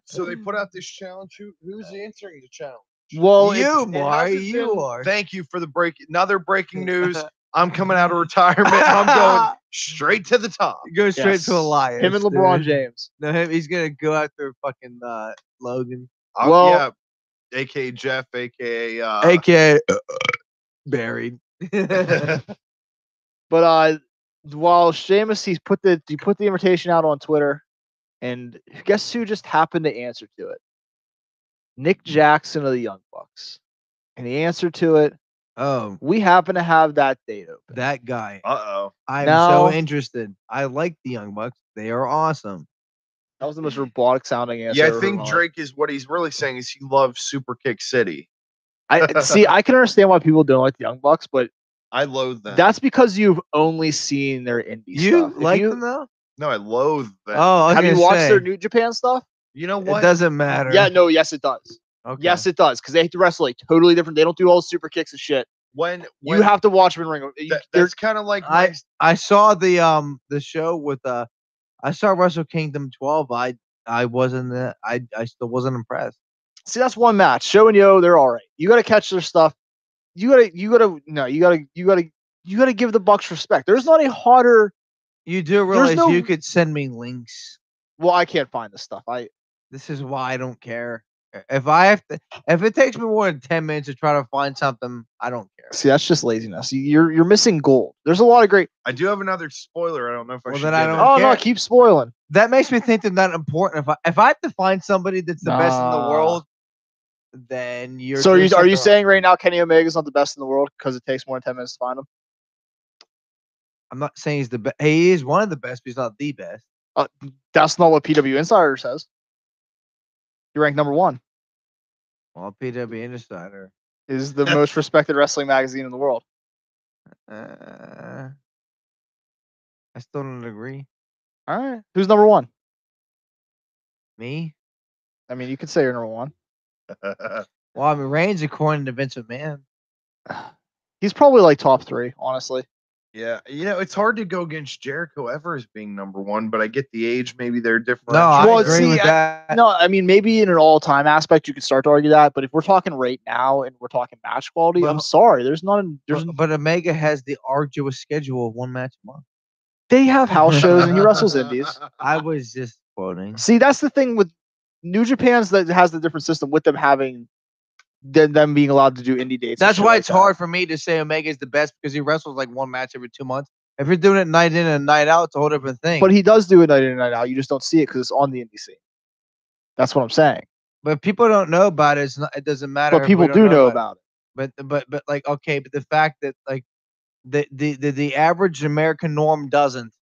So they put out this challenge. Who's answering the challenge? Well, you, Maury, you are. Thank you for the break. Another breaking news. I'm coming out of retirement. I'm going straight to the top. Go straight to Elias. Him and LeBron James. No, he's gonna go after fucking Logan. Well, yeah, aka Jeff, aka buried. But while Sheamus, he put the invitation out on Twitter, and guess who just happened to answer to it? Nick Jackson of the Young Bucks, and he answered to it. Oh, we happen to have that date open. That guy. Uh-oh. I'm so interested. I like the Young Bucks. They are awesome. That was the most robotic sounding answer. Yeah, I think Drake is what he's really saying is he loves Super Kick City. I see. I can understand why people don't like the Young Bucks, but I loathe them. That's because you've only seen their indie stuff. You like them though? No, I loathe them. Oh, have you watched their New Japan stuff? You know what? It doesn't matter. Yeah, no, yes, it does. Okay. Yes, it does because they have to wrestle like totally different. They don't do all the super kicks and shit. When you have to watch them in ring. That's kind of like I saw the show with I saw Wrestle Kingdom 12. I wasn't I still wasn't impressed. See, that's one match. Show and Yo, they're all right. You got to catch their stuff. You gotta give the Bucks respect. There's not a harder. You do realize you could send me links. Well, I can't find this stuff. This is why I don't care. If it takes me more than 10 minutes to try to find something, I don't care. See, that's just laziness. You're missing gold. There's a lot of great. I do have another spoiler. I don't know if I should. No, keep spoiling. That makes me think they're not important. If I have to find somebody that's the best in the world, then you're. So are you saying right now Kenny Omega's not the best in the world because it takes more than 10 minutes to find him? I'm not saying he's the best. He is one of the best, but he's not the best. That's not what PW Insider says. You're ranked number 1. Well, PW Insider is the most respected wrestling magazine in the world. I still don't agree. All right. Who's number 1? Me? I mean, you could say you're number 1. Well, I mean, Reigns according to Vince McMahon. He's probably like top 3, honestly. Yeah, it's hard to go against Jericho ever as being number 1, but I get the age. Maybe they're different. No, I agree with that. No, I mean, maybe in an all-time aspect, you could start to argue that. But if we're talking right now and we're talking match quality, I'm sorry. There's not. But Omega has the arduous schedule of 1 match a month. They have house shows and he wrestles indies. I was just quoting. See, that's the thing with New Japan's that has the different system with them having them being allowed to do indie dates. That's why it's hard for me to say Omega is the best because he wrestles like one match every 2 months. If you're doing it night in and night out, it's a whole different thing. But he does do it night in and night out. You just don't see it because it's on the indie scene. That's what I'm saying. But if people don't know about it, it doesn't matter. But people do know about it. But like okay, but the fact that like the average American norm doesn't.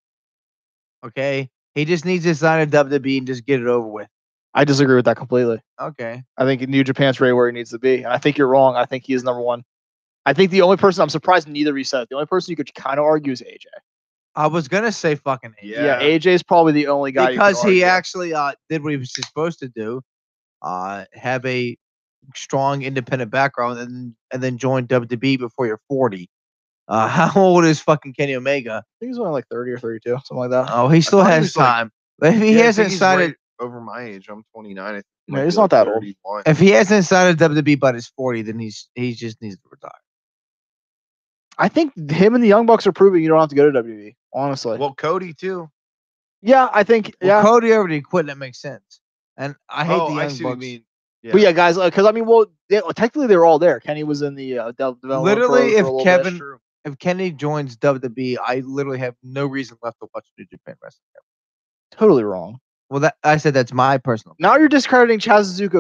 Okay, he just needs to sign a WWE and just get it over with. I disagree with that completely. Okay. I think New Japan's right where he needs to be. And I think you're wrong. I think he is number one. I think the only person I'm surprised neither of you said it. The only person you could kind of argue is AJ. I was gonna say fucking AJ. Yeah, AJ is probably the only guy because he actually did what he was supposed to do. Have a strong independent background and then join WWE before you're 40. How old is fucking Kenny Omega? I think he's only like 30 or 32, something like that. Oh, he still has time. But if he hasn't signed it over my age, I'm 29. No, he's not that old. If he hasn't signed a WWE by his 40, then he just needs to retire. I think him and the Young Bucks are proving you don't have to go to WWE. Honestly. Well, Cody too. Yeah, I think. Well, Cody already quit. That makes sense. And I hate the Young Bucks. What you mean. Yeah. But yeah, guys, because I mean, well, technically they were all there. Kenny was in the development. Literally, if Kenny joins WWE, I literally have no reason left to watch New Japan Wrestling. Totally wrong. Well, I said that's my personal. Now you're discrediting Shizuka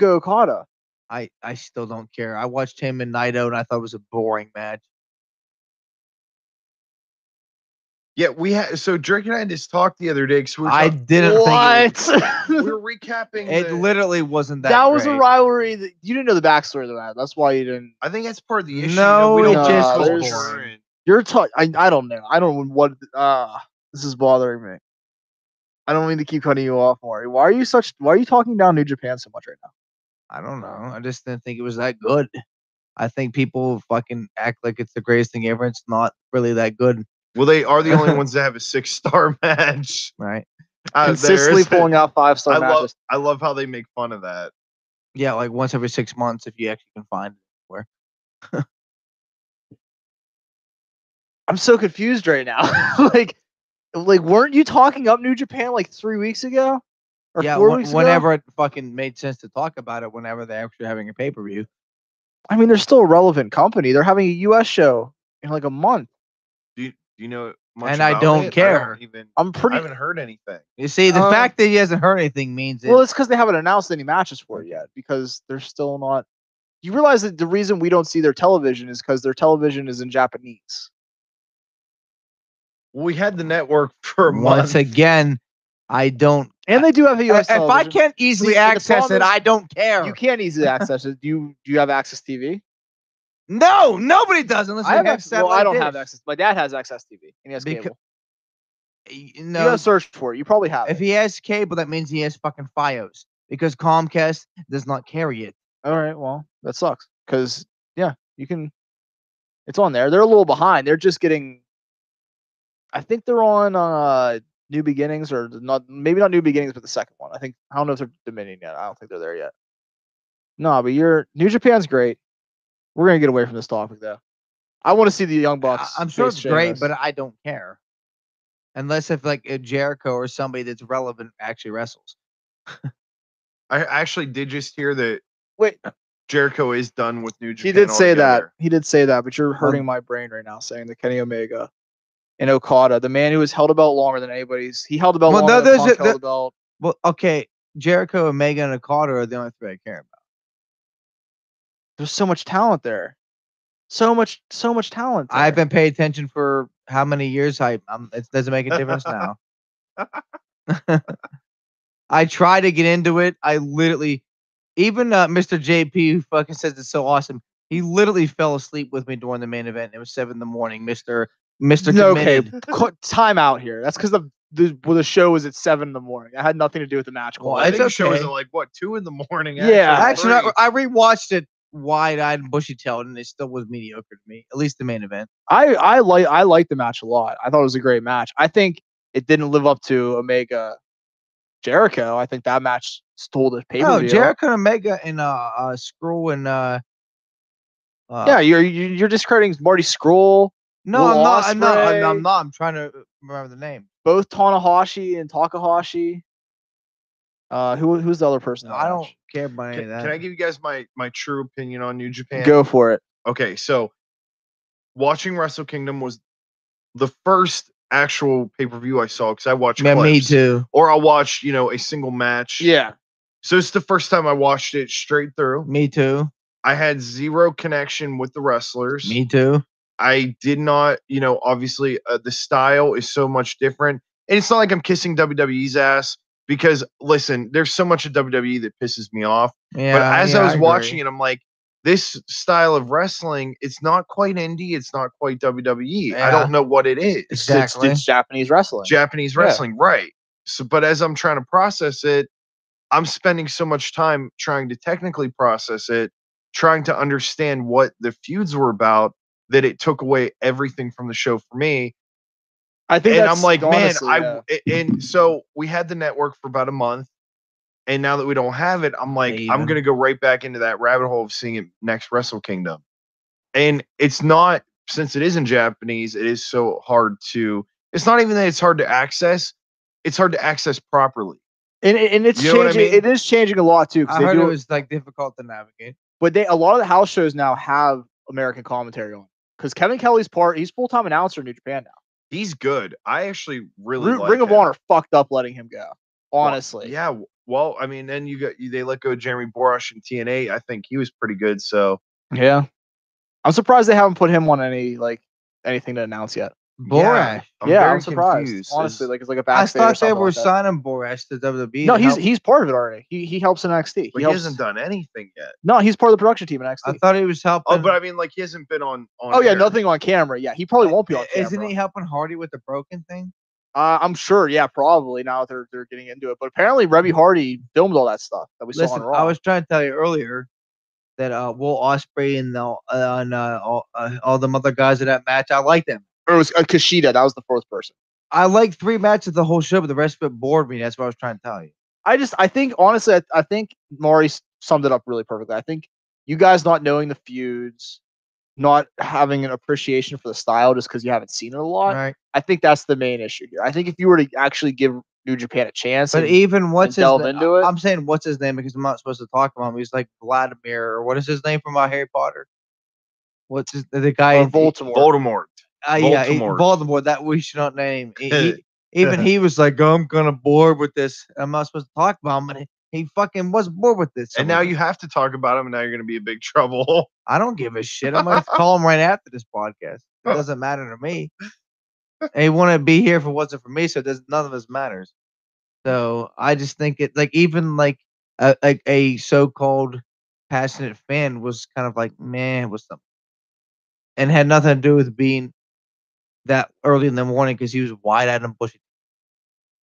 Okada. I still don't care. I watched him in Naito, and I thought it was a boring match. Yeah, we had so Drake and I just talked the other day because we were I didn't what? we were recapping. It literally wasn't that. That was great. a rivalry that you didn't know the backstory of that. That's why you didn't. I think that's part of the issue. No, we don't it just was boring. You're talking. I don't know. I don't know what. This is bothering me. I don't mean to keep cutting you off, Maury. Why are you talking down New Japan so much right now? I don't know. I just didn't think it was that good. I think people fucking act like it's the greatest thing ever. It's not really that good. Well, they are the only ones that have a 6-star match. Right. Consistently pulling out 5-star matches. I love how they make fun of that. Yeah, like once every 6 months if you actually can find it anywhere. I'm so confused right now. like weren't you talking up New Japan like 3 weeks ago? Or yeah, 4 weeks whenever ago? it fucking made sense to talk about it, whenever they're actually having a pay-per-view. I mean, they're still a relevant company. They're having a US show in like a month. Do you know much and about I don't it? care. I I haven't heard anything. You see, the fact that he hasn't heard anything means well, it's because they haven't announced any matches for it yet because they're still not. You realize that the reason we don't see their television is because their television is in Japanese. We had the network for a month. Once again, I don't. And they do have a US If television. I can't easily See, the access problem it, is I don't care. You can't easily access it. Do you have Access TV? No, nobody does unless I they have have access. Well, satellite I don't dish. have access. My dad has Access TV and he has cable. No, You gotta search for it. You probably have. if he has cable, that means he has fucking FiOS because Comcast does not carry it. All right, well, that sucks. Because yeah, you can. It's on there. They're a little behind. They're just getting. I think they're on New Beginnings or not. Maybe not New Beginnings, but the second one. I don't know if they're Dominion yet. I don't think they're there yet. No, but New Japan's great. We're gonna get away from this topic though. I want to see the Young Bucks. I'm sure face it's great, Sheamus. but I don't care. Unless if like a Jericho or somebody that's relevant actually wrestles. I actually did just hear that Wait, Jericho is done with New Japan. he did say that. altogether. He did say that, but you're hurting my brain right now saying that Kenny Omega and Okada, the man who has held a belt longer than anybody's. He held the belt Well, longer no, than there's Punk held the belt. Well, okay, Jericho, Omega, and Okada are the only three I care about. There's so much talent there. So much talent there. I've been paying attention for how many years? It doesn't make a difference now. I try to get into it. I literally, even Mr. JP, who fucking says it's so awesome, he literally fell asleep with me during the main event. It was 7 a.m. Mr. Okay, Committed. time out here. That's because the show was at 7 a.m. It had nothing to do with the match. Well, I it's think the show was okay. at like what 2 a.m. Yeah, Actually, three. I rewatched it wide-eyed and bushy-tailed, and it still was mediocre to me. At least the main event. I like the match a lot. I thought it was a great match. I think it didn't live up to Omega Jericho. I think that match stole the pay per No, view. Jericho and Omega and Screw and yeah, you're discrediting Marty Scurll. No, Will I'm not. I'm Ospreay. not. I'm trying to remember the name. Both Tanahashi and Takahashi. Who's the other person? in that I don't match? care about any of that. Can I give you guys my true opinion on New Japan? Go for it. Okay, so watching Wrestle Kingdom was the first actual pay-per-view I saw because I watched Yeah, me clips. too. Or I'll watch, a single match. Yeah. So it's the first time I watched it straight through. Me too. I had zero connection with the wrestlers. Me too. I did not, obviously the style is so much different. And it's not like I'm kissing WWE's ass because listen, there's so much of WWE that pisses me off. Yeah. But as yeah, I was agree. watching it, I'm like, this style of wrestling, it's not quite indie, it's not quite WWE. I Yeah. don't know what it is. Exactly. It's Japanese wrestling. Japanese wrestling, right. So but as I'm trying to process it, I'm spending so much time trying to technically process it, trying to understand what the feuds were about, that it took away everything from the show for me. I think And that's I'm like, honestly, man, and so we had the network for about a month. And now that we don't have it, I'm like, I'm Even. gonna go right back into that rabbit hole of seeing it next Wrestle Kingdom. And it's not, since it is in Japanese, it is so hard to, it's not even that it's hard to access, it's hard to access properly. and it's You know what I changing. mean? It is changing a lot too. I heard it was like difficult to navigate. But a lot of the house shows now have American commentary on. Because Kevin Kelly's he's full-time announcer in New Japan now. He's good. I actually really like Ring of him. Honor fucked up letting him go. Honestly. Yeah. Well, I mean, then they let go of Jeremy Borash in TNA. I think he was pretty good. So Yeah. I'm surprised they haven't put him on anything to announce yet. Borash. I'm very surprised. confused. Honestly, it's like a I backstage. or thought they something were like that. signing Borash to WWE. No, to help. he's part of it already. He helps in NXT. But he hasn't done anything yet. No, he's part of the production team in NXT. I thought he was helping. Oh, but I mean, like he hasn't been on. Oh yeah, air. nothing on camera. Yeah, he probably won't be on camera. Isn't he helping Hardy with the broken thing? I'm sure. Yeah, probably. Now they're getting into it, but apparently Reby Hardy filmed all that stuff that we saw on Raw. I was trying to tell you earlier that Will Ospreay and all the other guys in that match, I like them. Or it was Kushida. That was the fourth person. I like 3 matches the whole show, but the rest of it bored me. That's what I was trying to tell you. I think honestly, I think Maury summed it up really perfectly. I think you guys not knowing the feuds, not having an appreciation for the style just because you haven't seen it a lot. Right. I think that's the main issue here. I think if you were to actually give New Japan a chance, But even what's his delve name? into it. I'm saying what's his name because I'm not supposed to talk about him. He's like Vladimir, or what is his name from Harry Potter? What's the guy? Voldemort. Voldemort. Yeah, Voldemort. Voldemort. That we should not name. Even he was like, oh, I'm kind of bored with this. I'm not supposed to talk about him, but he fucking was bored with this. And now you have to talk about him, and now you're going to be in big trouble. I don't give a shit. I'm gonna call him right after this podcast. It doesn't matter to me. And he wouldn't be here if it wasn't for me, so none of this matters. So I just think it like even like a so-called passionate fan was kind of like, man, what's something, and had nothing to do with being that early in the morning because he was wide-eyed and bushy.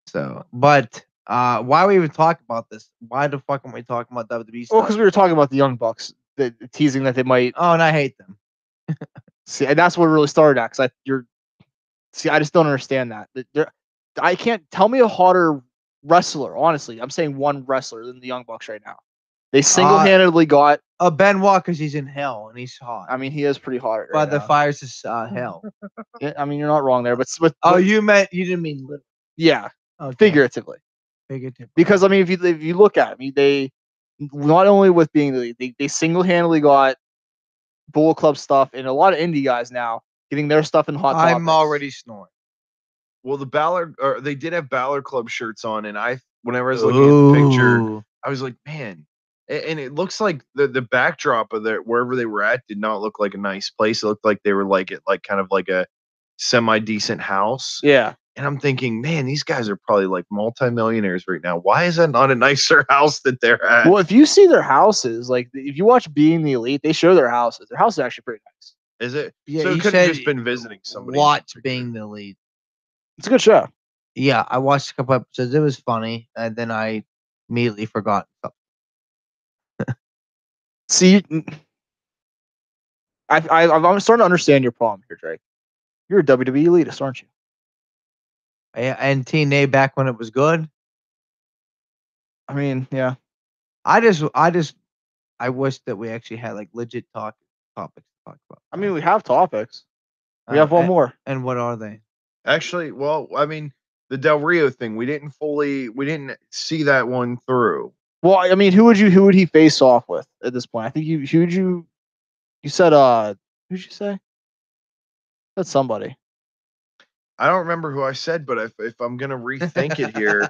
So, but why are we even talking about this? Why the fuck am we talking about WWE stuff? Well, because we were talking about the Young Bucks, the teasing that they might. Oh, and I hate them. See, and that's what really started at. Because I just don't understand that. I can't tell me a hotter wrestler. Honestly, I'm saying one wrestler than the Young Bucks right now. They single-handedly got. Benoit because he's in hell and he's hot. I mean, he is pretty hot. But the fires is hell. Yeah, I mean, you're not wrong there, but You didn't mean literally. yeah, Okay. figuratively. Because I mean, if you look at me, they not only with being the lead, they single-handedly got Bullet Club stuff and a lot of indie guys now getting their stuff in Hot Topics. I'm already snoring. Well, they did have Balor Club shirts on, and whenever I was looking at the picture, I was like, man. And it looks like the backdrop of wherever they were at did not look like a nice place. It looked like they were kind of like a semi-decent house. Yeah. And I'm thinking, man, these guys are probably like multimillionaires right now. Why is that not a nicer house that they're at? Well, if you see their houses, like if you watch Being the Elite, they show their houses. Their house is actually pretty nice. Is it? Yeah, so you it could have said just been visiting somebody. Watch being the lead. It's a good show. Yeah, I watched a couple episodes. It was funny, and then I immediately forgot. See, I'm starting to understand your problem here, Drake. You're a WWE elitist, aren't you? Yeah, and TNA back when it was good. I mean, yeah. I wish that we actually had like legit topics to talk about. I mean, we have topics. We have one more. And what are they? Actually, well, I mean, the Del Rio thing, we didn't see that one through. Well, I mean, who would he face off with at this point? I think you said who'd you say? That's somebody. I don't remember who I said, but if I'm gonna rethink it here,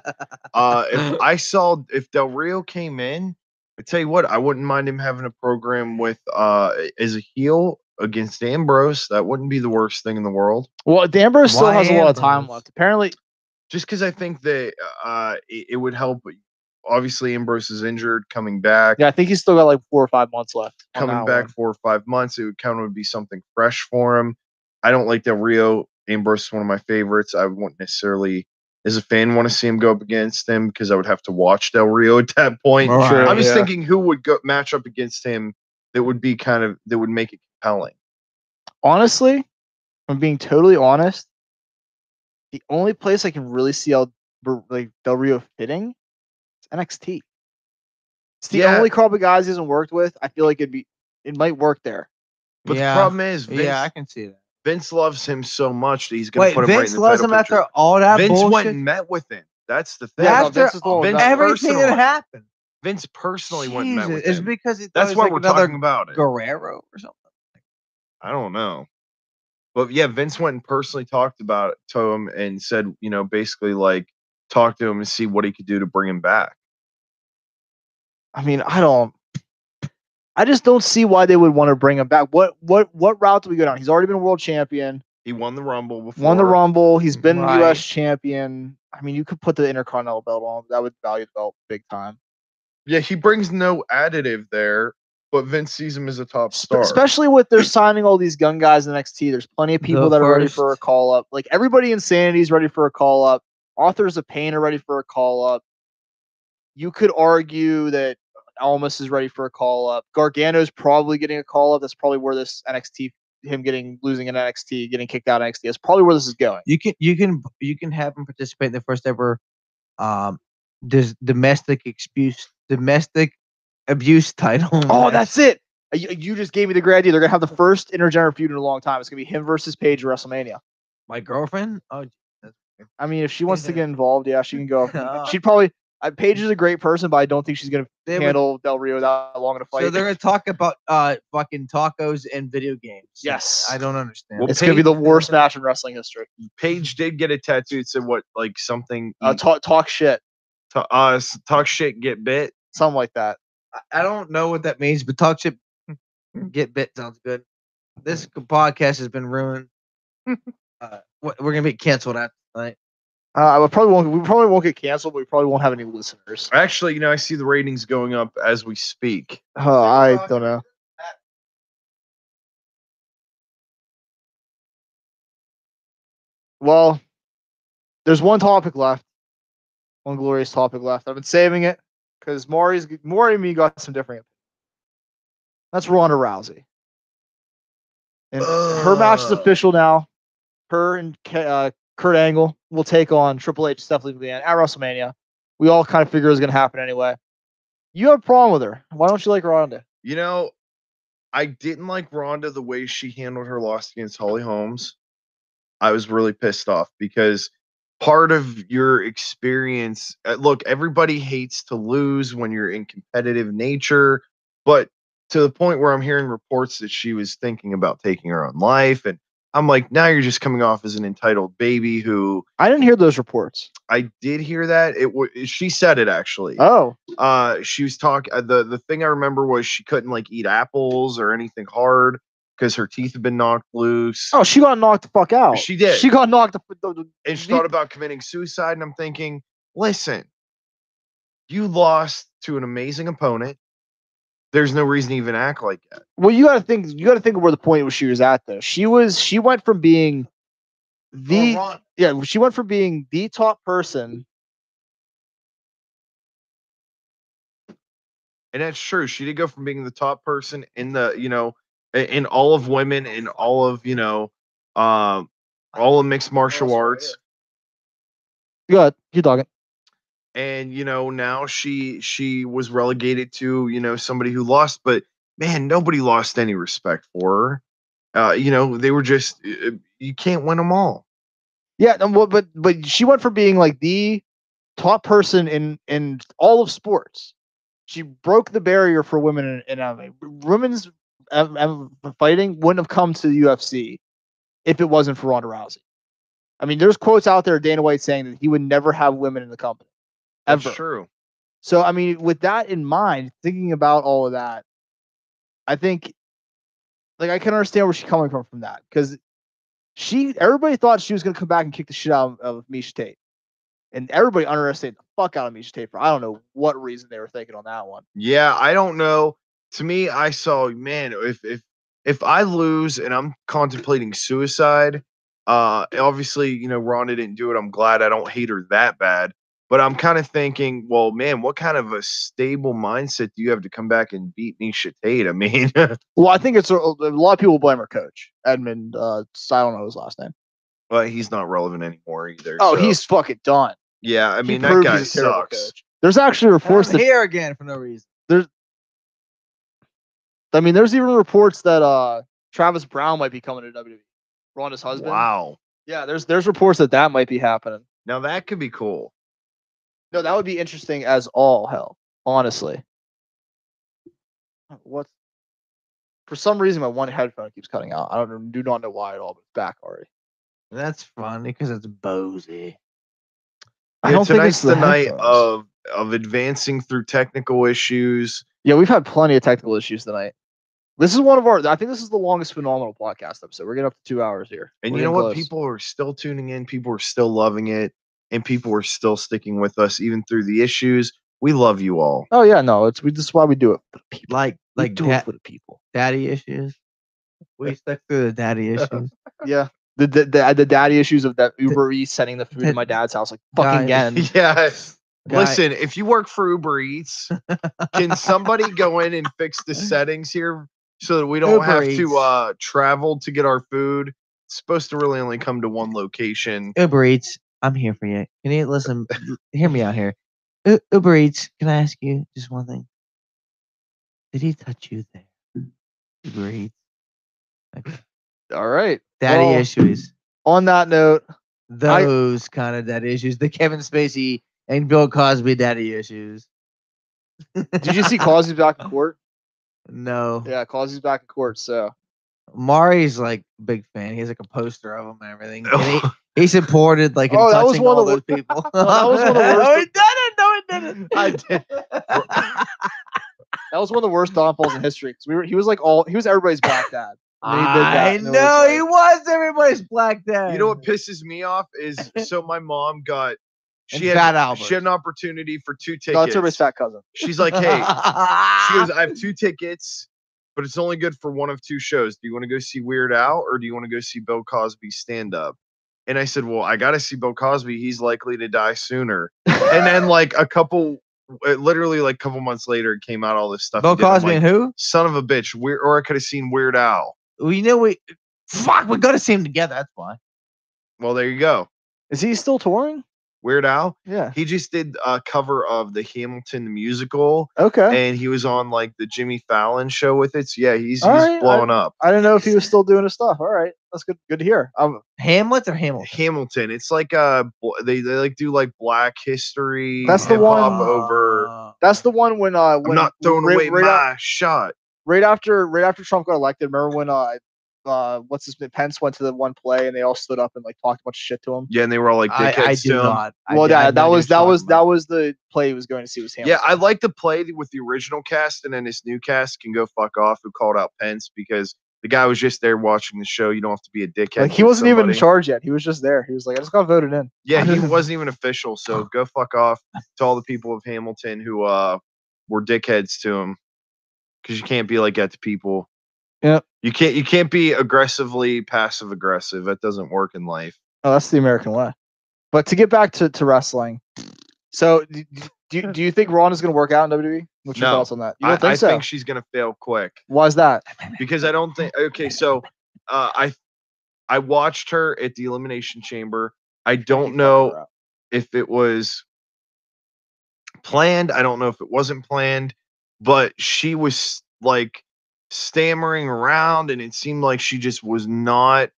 if Del Rio came in, I tell you what, I wouldn't mind him having a program with as a heel against Ambrose. That wouldn't be the worst thing in the world. Well, Ambrose still Why has a lot of time Ambrose? left. Apparently, Just because I think that it would help. Obviously, Ambrose is injured, coming back. yeah, I think he's still got like 4 or 5 months left. on Coming that back one. 4 or 5 months, it would kind of be something fresh for him. I don't like Del Rio. Ambrose is one of my favorites. I wouldn't necessarily, as a fan, want to see him go up against him because I would have to watch Del Rio at that point. Right. I'm just Yeah. thinking who would go match up against him that would be that would make it compelling. Honestly, if I'm being totally honest, the only place I can really see Del Rio fitting is NXT. It's the Yeah. only crop of guys he hasn't worked with. I feel like it might work there. But the problem is, I can see that. Vince loves him so much that he's going to Wait, put him right Vince in the loves title him picture. after all that Vince bullshit. went and met with him. That's the thing. Yeah, no, after Vince is the one Vince that- everything that personally- happened. Vince personally went and met Jesus, with it's him. because he thought That's he was why like we're another talking about it. Guerrero or something. I don't know. But yeah, Vince went and personally talked about it to him and said, basically like talk to him and see what he could do to bring him back. I mean, I just don't see why they would want to bring him back. What route do we go down? He's already been world champion, He won the Rumble before. won the Rumble. He's been Right. U.S. champion. I mean, you could put the Intercontinental belt on him. That would value the belt big time. Yeah, he brings no additive there, but Vince sees him as a top star. Especially with they're signing all these young guys in NXT. There's plenty of people The that are ready first- for a call up. Like everybody in Sanity is ready for a call up. Authors of Pain are ready for a call up. You could argue that Almas is ready for a call up. Gargano's probably getting a call up. That's probably where this NXT, him losing in NXT, getting kicked out of NXT. That's probably where this is going. You can have him participate in the first ever domestic abuse title. Oh, match. that's it. You just gave me the great idea. They're gonna have the first intergender feud in a long time. It's gonna be him versus Paige at WrestleMania. My girlfriend. Oh, I mean, if she wants to get involved, yeah, she can go. No. She'd probably. Paige is a great person, but I don't think she's gonna They would- handle Del Rio that long in a fight. so they're gonna talk about fucking tacos and video games. Yes. I don't understand. Well, it's gonna be the worst match in wrestling history. Paige did get a tattoo. It said what, like something Talk shit, talk shit, get bit. something like that. I don't know what that means, but talk shit, get bit sounds good. This podcast has been ruined. We're gonna be canceled after tonight. We probably won't get canceled, but we probably won't have any listeners. Actually, I see the ratings going up as we speak. I don't know. Well, there's one topic left. One glorious topic left. I've been saving it because Maury and me got some different. That's Ronda Rousey. And her match is official now. Her and Kurt Angle will take on Triple H, Stephanie McMahon at WrestleMania. We all kind of figure it was going to happen anyway. You have a problem with her. Why don't you like Ronda? I didn't like Ronda the way she handled her loss against Holly Holmes. I was really pissed off because part of your experience, look, everybody hates to lose when you're in competitive nature, but to the point where I'm hearing reports that she was thinking about taking her own life. And I'm like, now you're just coming off as an entitled baby who I didn't hear those reports. I did hear that. She said it actually. Oh, She was talking. The thing I remember was she couldn't like eat apples or anything hard because her teeth had been knocked loose. oh, she got knocked the fuck out. She did. She got knocked. And she thought about committing suicide. And I'm thinking, listen, you lost to an amazing opponent. There's no reason to even act like that. Well, you got to think. You got to think of where the point she was at, though. She went from being the she went from being the top person. And that's true. She did go from being the top person in the, in all of women, in all of, all of mixed martial arts. Good, you talking. And now she was relegated to somebody who lost, but man, nobody lost any respect for her. They were just you can't win them all. Yeah, but she went from being like the top person in all of sports. She broke the barrier for women in MMA. Women's fighting wouldn't have come to the UFC if it wasn't for Ronda Rousey. I mean, there's quotes out there, Dana White saying that he would never have women in the company. Ever. That's true. So, I mean, with that in mind, thinking about all of that, I think, like, I can understand where she's coming from that, because everybody thought she was going to come back and kick the shit out of Miesha Tate. And everybody underestimated the fuck out of Miesha Tate for I don't know what reason they were thinking on that one. Yeah, I don't know. To me, I saw, man, if I lose and I'm contemplating suicide, obviously, you know, Ronda didn't do it. I'm glad. I don't hate her that bad. But I'm kind of thinking, well, man, what kind of a stable mindset do you have to come back and beat Miesha Tate? I mean, well, I think it's a lot of people blame her coach, Edmund. I don't know his last name. Well, he's not relevant anymore either. Oh, so. He's fucking done. Yeah, I mean, that proved guy he's a terrible sucks. coach. There's actually reports I'm that here again for no reason. there's even reports that Travis Brown might be coming to WWE. Ronda's husband. Wow. Yeah, there's reports that might be happening. Now that could be cool. No, that would be interesting as all hell, honestly. What? For some reason, my one headphone keeps cutting out. Do not know why at all, but it's back already. That's funny because it's Bozy. I Yeah, don't think tonight's it's the the night headphones. of advancing through technical issues. Yeah, we've had plenty of technical issues tonight. This is I think this is the longest Phenomenal podcast episode. We're getting up to 2 hours here. And We're you know getting what? close. People are still tuning in. People are still loving it. And people are still sticking with us even through the issues. We love you all. Oh yeah, no, this is why we do it for the people. Like We do it for the people. daddy issues. We stuck through the daddy issues. Yeah. The daddy issues of that Uber Eats sending the food to my dad's house like fucking again. Yes. Guy- Listen, if you work for Uber Eats, can somebody go in and fix the settings here so that we don't Uber have Eats. to travel to get our food? It's supposed to really only come to one location. Uber Eats, I'm here for you. Can you listen? Hear me out here. Uber Eats, can I ask you just one thing? Did he touch you there? Uber Eats. Okay. All right. Daddy Well, issues. On that note, Those kind of daddy issues. The Kevin Spacey and Bill Cosby daddy issues. did you see Cosby's back in court? No. Yeah, Cosby's back in court. So Mari's like a big fan. He has like a poster of him and everything. And he supported like him Oh, that was touching one all of those people. that was one of the worst- No, he didn't. No, he didn't. I did. that was one of the worst downfalls in history. Because he was everybody's black dad. And then he did that, I and it know was he like- was everybody's black dad. You know what pisses me off is so my mom got And Fat Albert. she had an opportunity for 2 tickets. No, it's everybody's fat cousin. She's like, hey, she goes, I have 2 tickets, but it's only good for one of 2 shows. Do you want to go see Weird Al or do you want to go see Bill Cosby stand up? And I said, well, I got to see Bill Cosby. He's likely to die sooner. And then like literally like a couple months later, it came out all this stuff. Bill he did. I'm Cosby like, and who? son of a bitch. Or I could have seen Weird Al. Well, you know we gotta see him together. That's why. Well, there you go. Is he still touring? Weird Al. Yeah. He just did a cover of the Hamilton musical. Okay. And he was on like the Jimmy Fallon show with it. So yeah, he's All right, blowing up. I didn't know if he was still doing his stuff. All right, that's good. Good to hear. Hamlet or Hamilton? Hamilton. It's like they like do like Black history. That's the hip-hop one- over. That's the one when I'm not throwing away right, my shot. right after Trump got elected. Remember when what's his name? Pence went to the one play and they all stood up and like talked a bunch of shit to him. Yeah, and they were all like dickheads I to do him. not. Well, that was that the play he was going to see was Hamilton. Yeah, I like the play with the original cast, and then this new cast can go fuck off who called out Pence because the guy was just there watching the show. You don't have to be a dickhead. Like he with wasn't even in somebody. charge yet. He was just there. He was like, I just got voted in. Yeah, he wasn't even official. So go fuck off to all the people of Hamilton who were dickheads to him. Because you can't be like that to people. Yep. You can't be aggressively passive aggressive. That doesn't work in life. Oh, that's the American way. But to get back to wrestling, so do you think Ronda's going to work out in WWE? What's your No. thoughts on that? You don't think I so? think she's gonna fail quick Why is that? because I don't think. Okay, so I watched her at the Elimination Chamber. I don't know if it was planned. I don't know if it wasn't planned, but she was like stammering around and it seemed like she just was not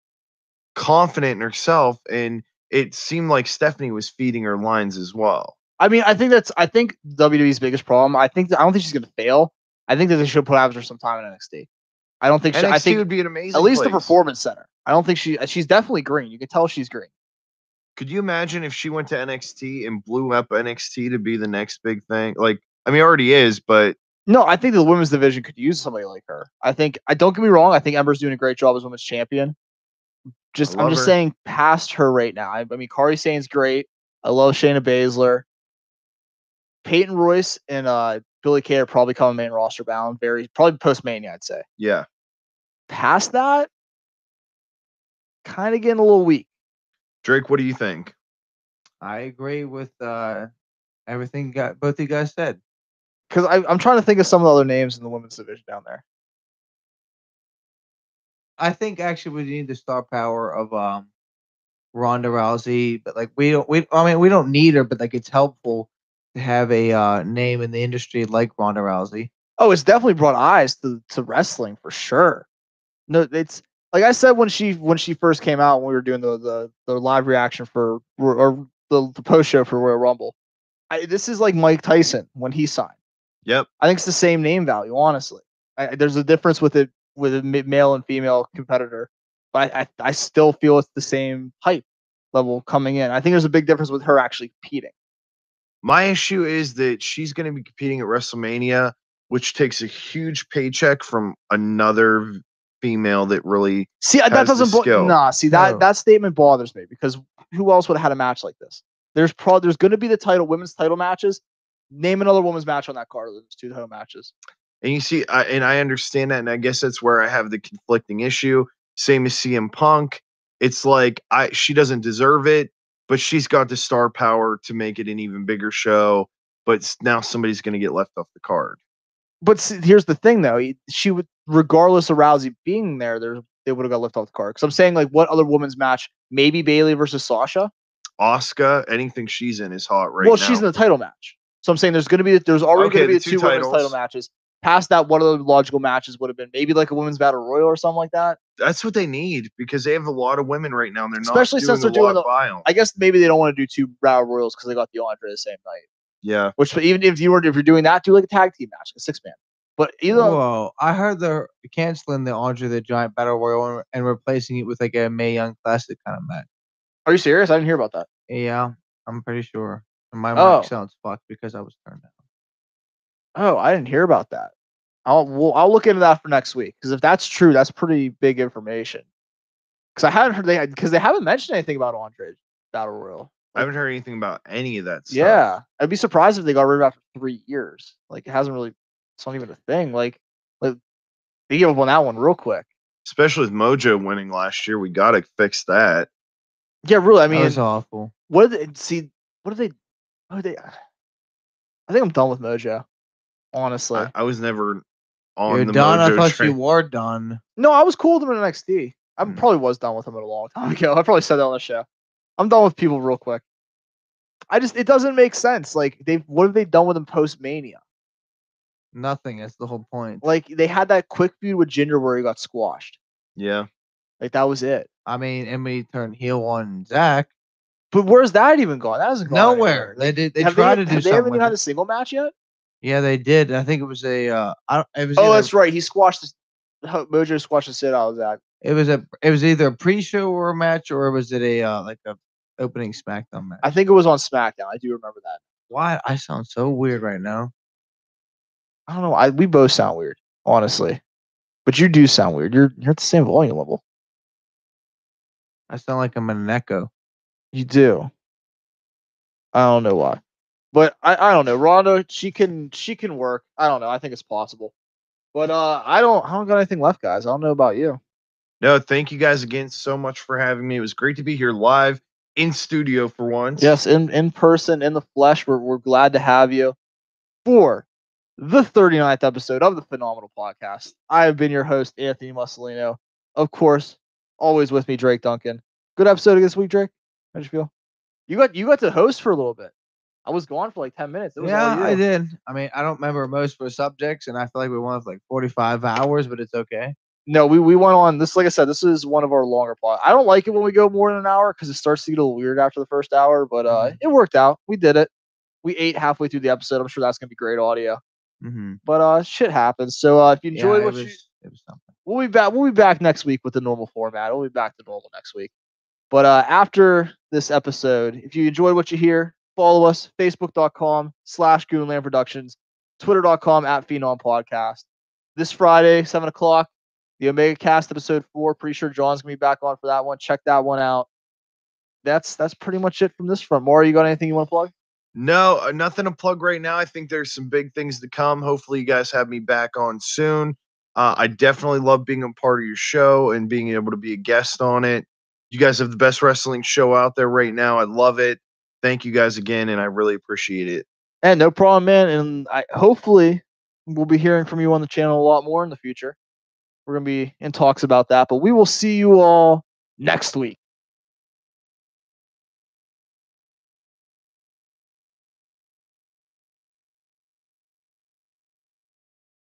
confident in herself, and it seemed like Stephanie was feeding her lines as well. I mean, I think WWE's biggest problem. I don't think she's gonna fail. I think that they should put her some time in NXT. I don't think I NXT think would be an amazing at least the place. Performance Center. I don't think she's definitely green. You can tell she's green. Could you imagine if she went to NXT and blew up NXT to be the next big thing? Like, I mean, it already is, but No, I think the women's division could use somebody like her. I don't get me wrong. I think Ember's doing a great job as women's champion. I'm just her. saying past her right now. I mean, Kairi Sane's great. I love Shayna Baszler. Peyton Royce and Billie Kay are probably coming main roster bound. Probably post Mania, I'd say. Yeah. Past that, kind of getting a little weak. Drake, what do you think? I agree with everything both of you guys said. Because I'm trying to think of some of the other names in the women's division down there. I think actually we need the star power of Ronda Rousey, but like we don't need her, but like it's helpful to have a name in the industry like Ronda Rousey. Oh, it's definitely brought eyes to wrestling for sure. No, it's like I said when she first came out when we were doing the live reaction for or the post show for Royal Rumble. This is like Mike Tyson when he signed. Yep. I think it's the same name value, honestly. There's a difference with a male and female competitor, but I still feel it's the same hype level coming in. I think there's a big difference with her actually competing. My issue is that she's going to be competing at WrestleMania, which takes a huge paycheck from another female that really that doesn't that statement bothers me because who else would have had a match like this? There's going to be the women's title matches. Name another women's match on that card. There's 2 title matches. And you see, I understand that, and I guess that's where I have the conflicting issue. Same as CM Punk. It's like she doesn't deserve it, but she's got the star power to make it an even bigger show. But now somebody's going to get left off the card. But here's the thing, though. She would, regardless of Rousey being there, they would have got left off the card. Because I'm saying, like, what other women's match? Maybe Bayley versus Sasha. Asuka, anything she's in is hot right now. Well, she's in the title match. So I'm saying there's already going to be the 2 women's title matches. Past that, one of the logical matches would have been maybe like a women's battle royal or something like that. That's what they need because they have a lot of women right now, and they're especially not since they're doing biome. I guess maybe they don't want to do 2 battle royals because they got the Andre the same night. Yeah. Which even if you're doing that, do like a tag team match, a 6-man. But Whoa, I heard they're canceling the Andre the Giant Battle Royal and replacing it with like a Mae Young Classic kind of match. Are you serious? I didn't hear about that. Yeah, I'm pretty sure. And my mic sounds fucked because I was turned down. Oh, I didn't hear about that. I'll look into that for next week because if that's true, that's pretty big information. Because I hadn't heard they haven't mentioned anything about Andre's Battle Royal. I haven't heard anything about any of that stuff. Yeah, I'd be surprised if they got rid of it after 3 years. Like it hasn't really. It's not even a thing. Like they gave up on that one real quick. Especially with Mojo winning last year, we gotta fix that. Yeah, really. I mean, that was awful. What did they? I think I'm done with Mojo. Honestly, I was never on You're the done. Mojo I thought train. you were done. No, I was cool with him in NXT. I probably was done with him a long time ago. I probably said that on the show. I'm done with people real quick. It doesn't make sense. Like what have they done with him post Mania? Nothing. That's the whole point. Like they had that quick feud with Jinder where he got squashed. Yeah. Like that was it. I mean, and we turned heel on Zach. But where's that even gone? That hasn't gone nowhere. Anywhere. They tried to do something. They haven't even had a single match yet. Yeah, they did. I think it was a. That's right. He squashed Mojo squashed the shit out of Zach. It was either a pre-show or a match, or was it a like a opening SmackDown match? I think it was on SmackDown. I do remember that. Why? I sound so weird right now. I don't know. We both sound weird, honestly. But you do sound weird. You're at the same volume level. I sound like I'm in an echo. You do. I don't know why. But I don't know. Ronda, she can work. I don't know. I think it's possible. But I don't got anything left, guys. I don't know about you. No, thank you guys again so much for having me. It was great to be here live in studio for once. Yes, in person, in the flesh. We're glad to have you for the 39th episode of the Phenomenal Podcast. I have been your host, Anthony Musolino. Of course, always with me, Drake Duncan. Good episode this week, Drake. How'd you feel? You got to host for a little bit. I was gone for like 10 minutes. It was all you. I did. I mean, I don't remember most of the subjects, and I feel like we went for like 45 hours, but it's okay. No, we went on this. Like I said, this is one of our longer pod. I don't like it when we go more than an hour because it starts to get a little weird after the first hour. But it worked out. We did it. We ate halfway through the episode. I'm sure that's gonna be great audio. Mm-hmm. But shit happens. So if you enjoyed Yeah, what it was something. we'll be back. We'll be back next week with the normal format. We'll be back to normal next week. But after this episode, if you enjoyed what you hear, follow us, facebook.com/Goonland Productions, twitter.com @Phenom Podcast. This Friday, 7 o'clock, the Omega Cast episode 4. Pretty sure John's going to be back on for that one. Check that one out. That's pretty much it from this front. Maury, you got anything you want to plug? No, nothing to plug right now. I think there's some big things to come. Hopefully, you guys have me back on soon. I definitely love being a part of your show and being able to be a guest on it. You guys have the best wrestling show out there right now. I love it. Thank you guys again, and I really appreciate it. And no problem, man. And hopefully we'll be hearing from you on the channel a lot more in the future. We're going to be in talks about that. But we will see you all next week.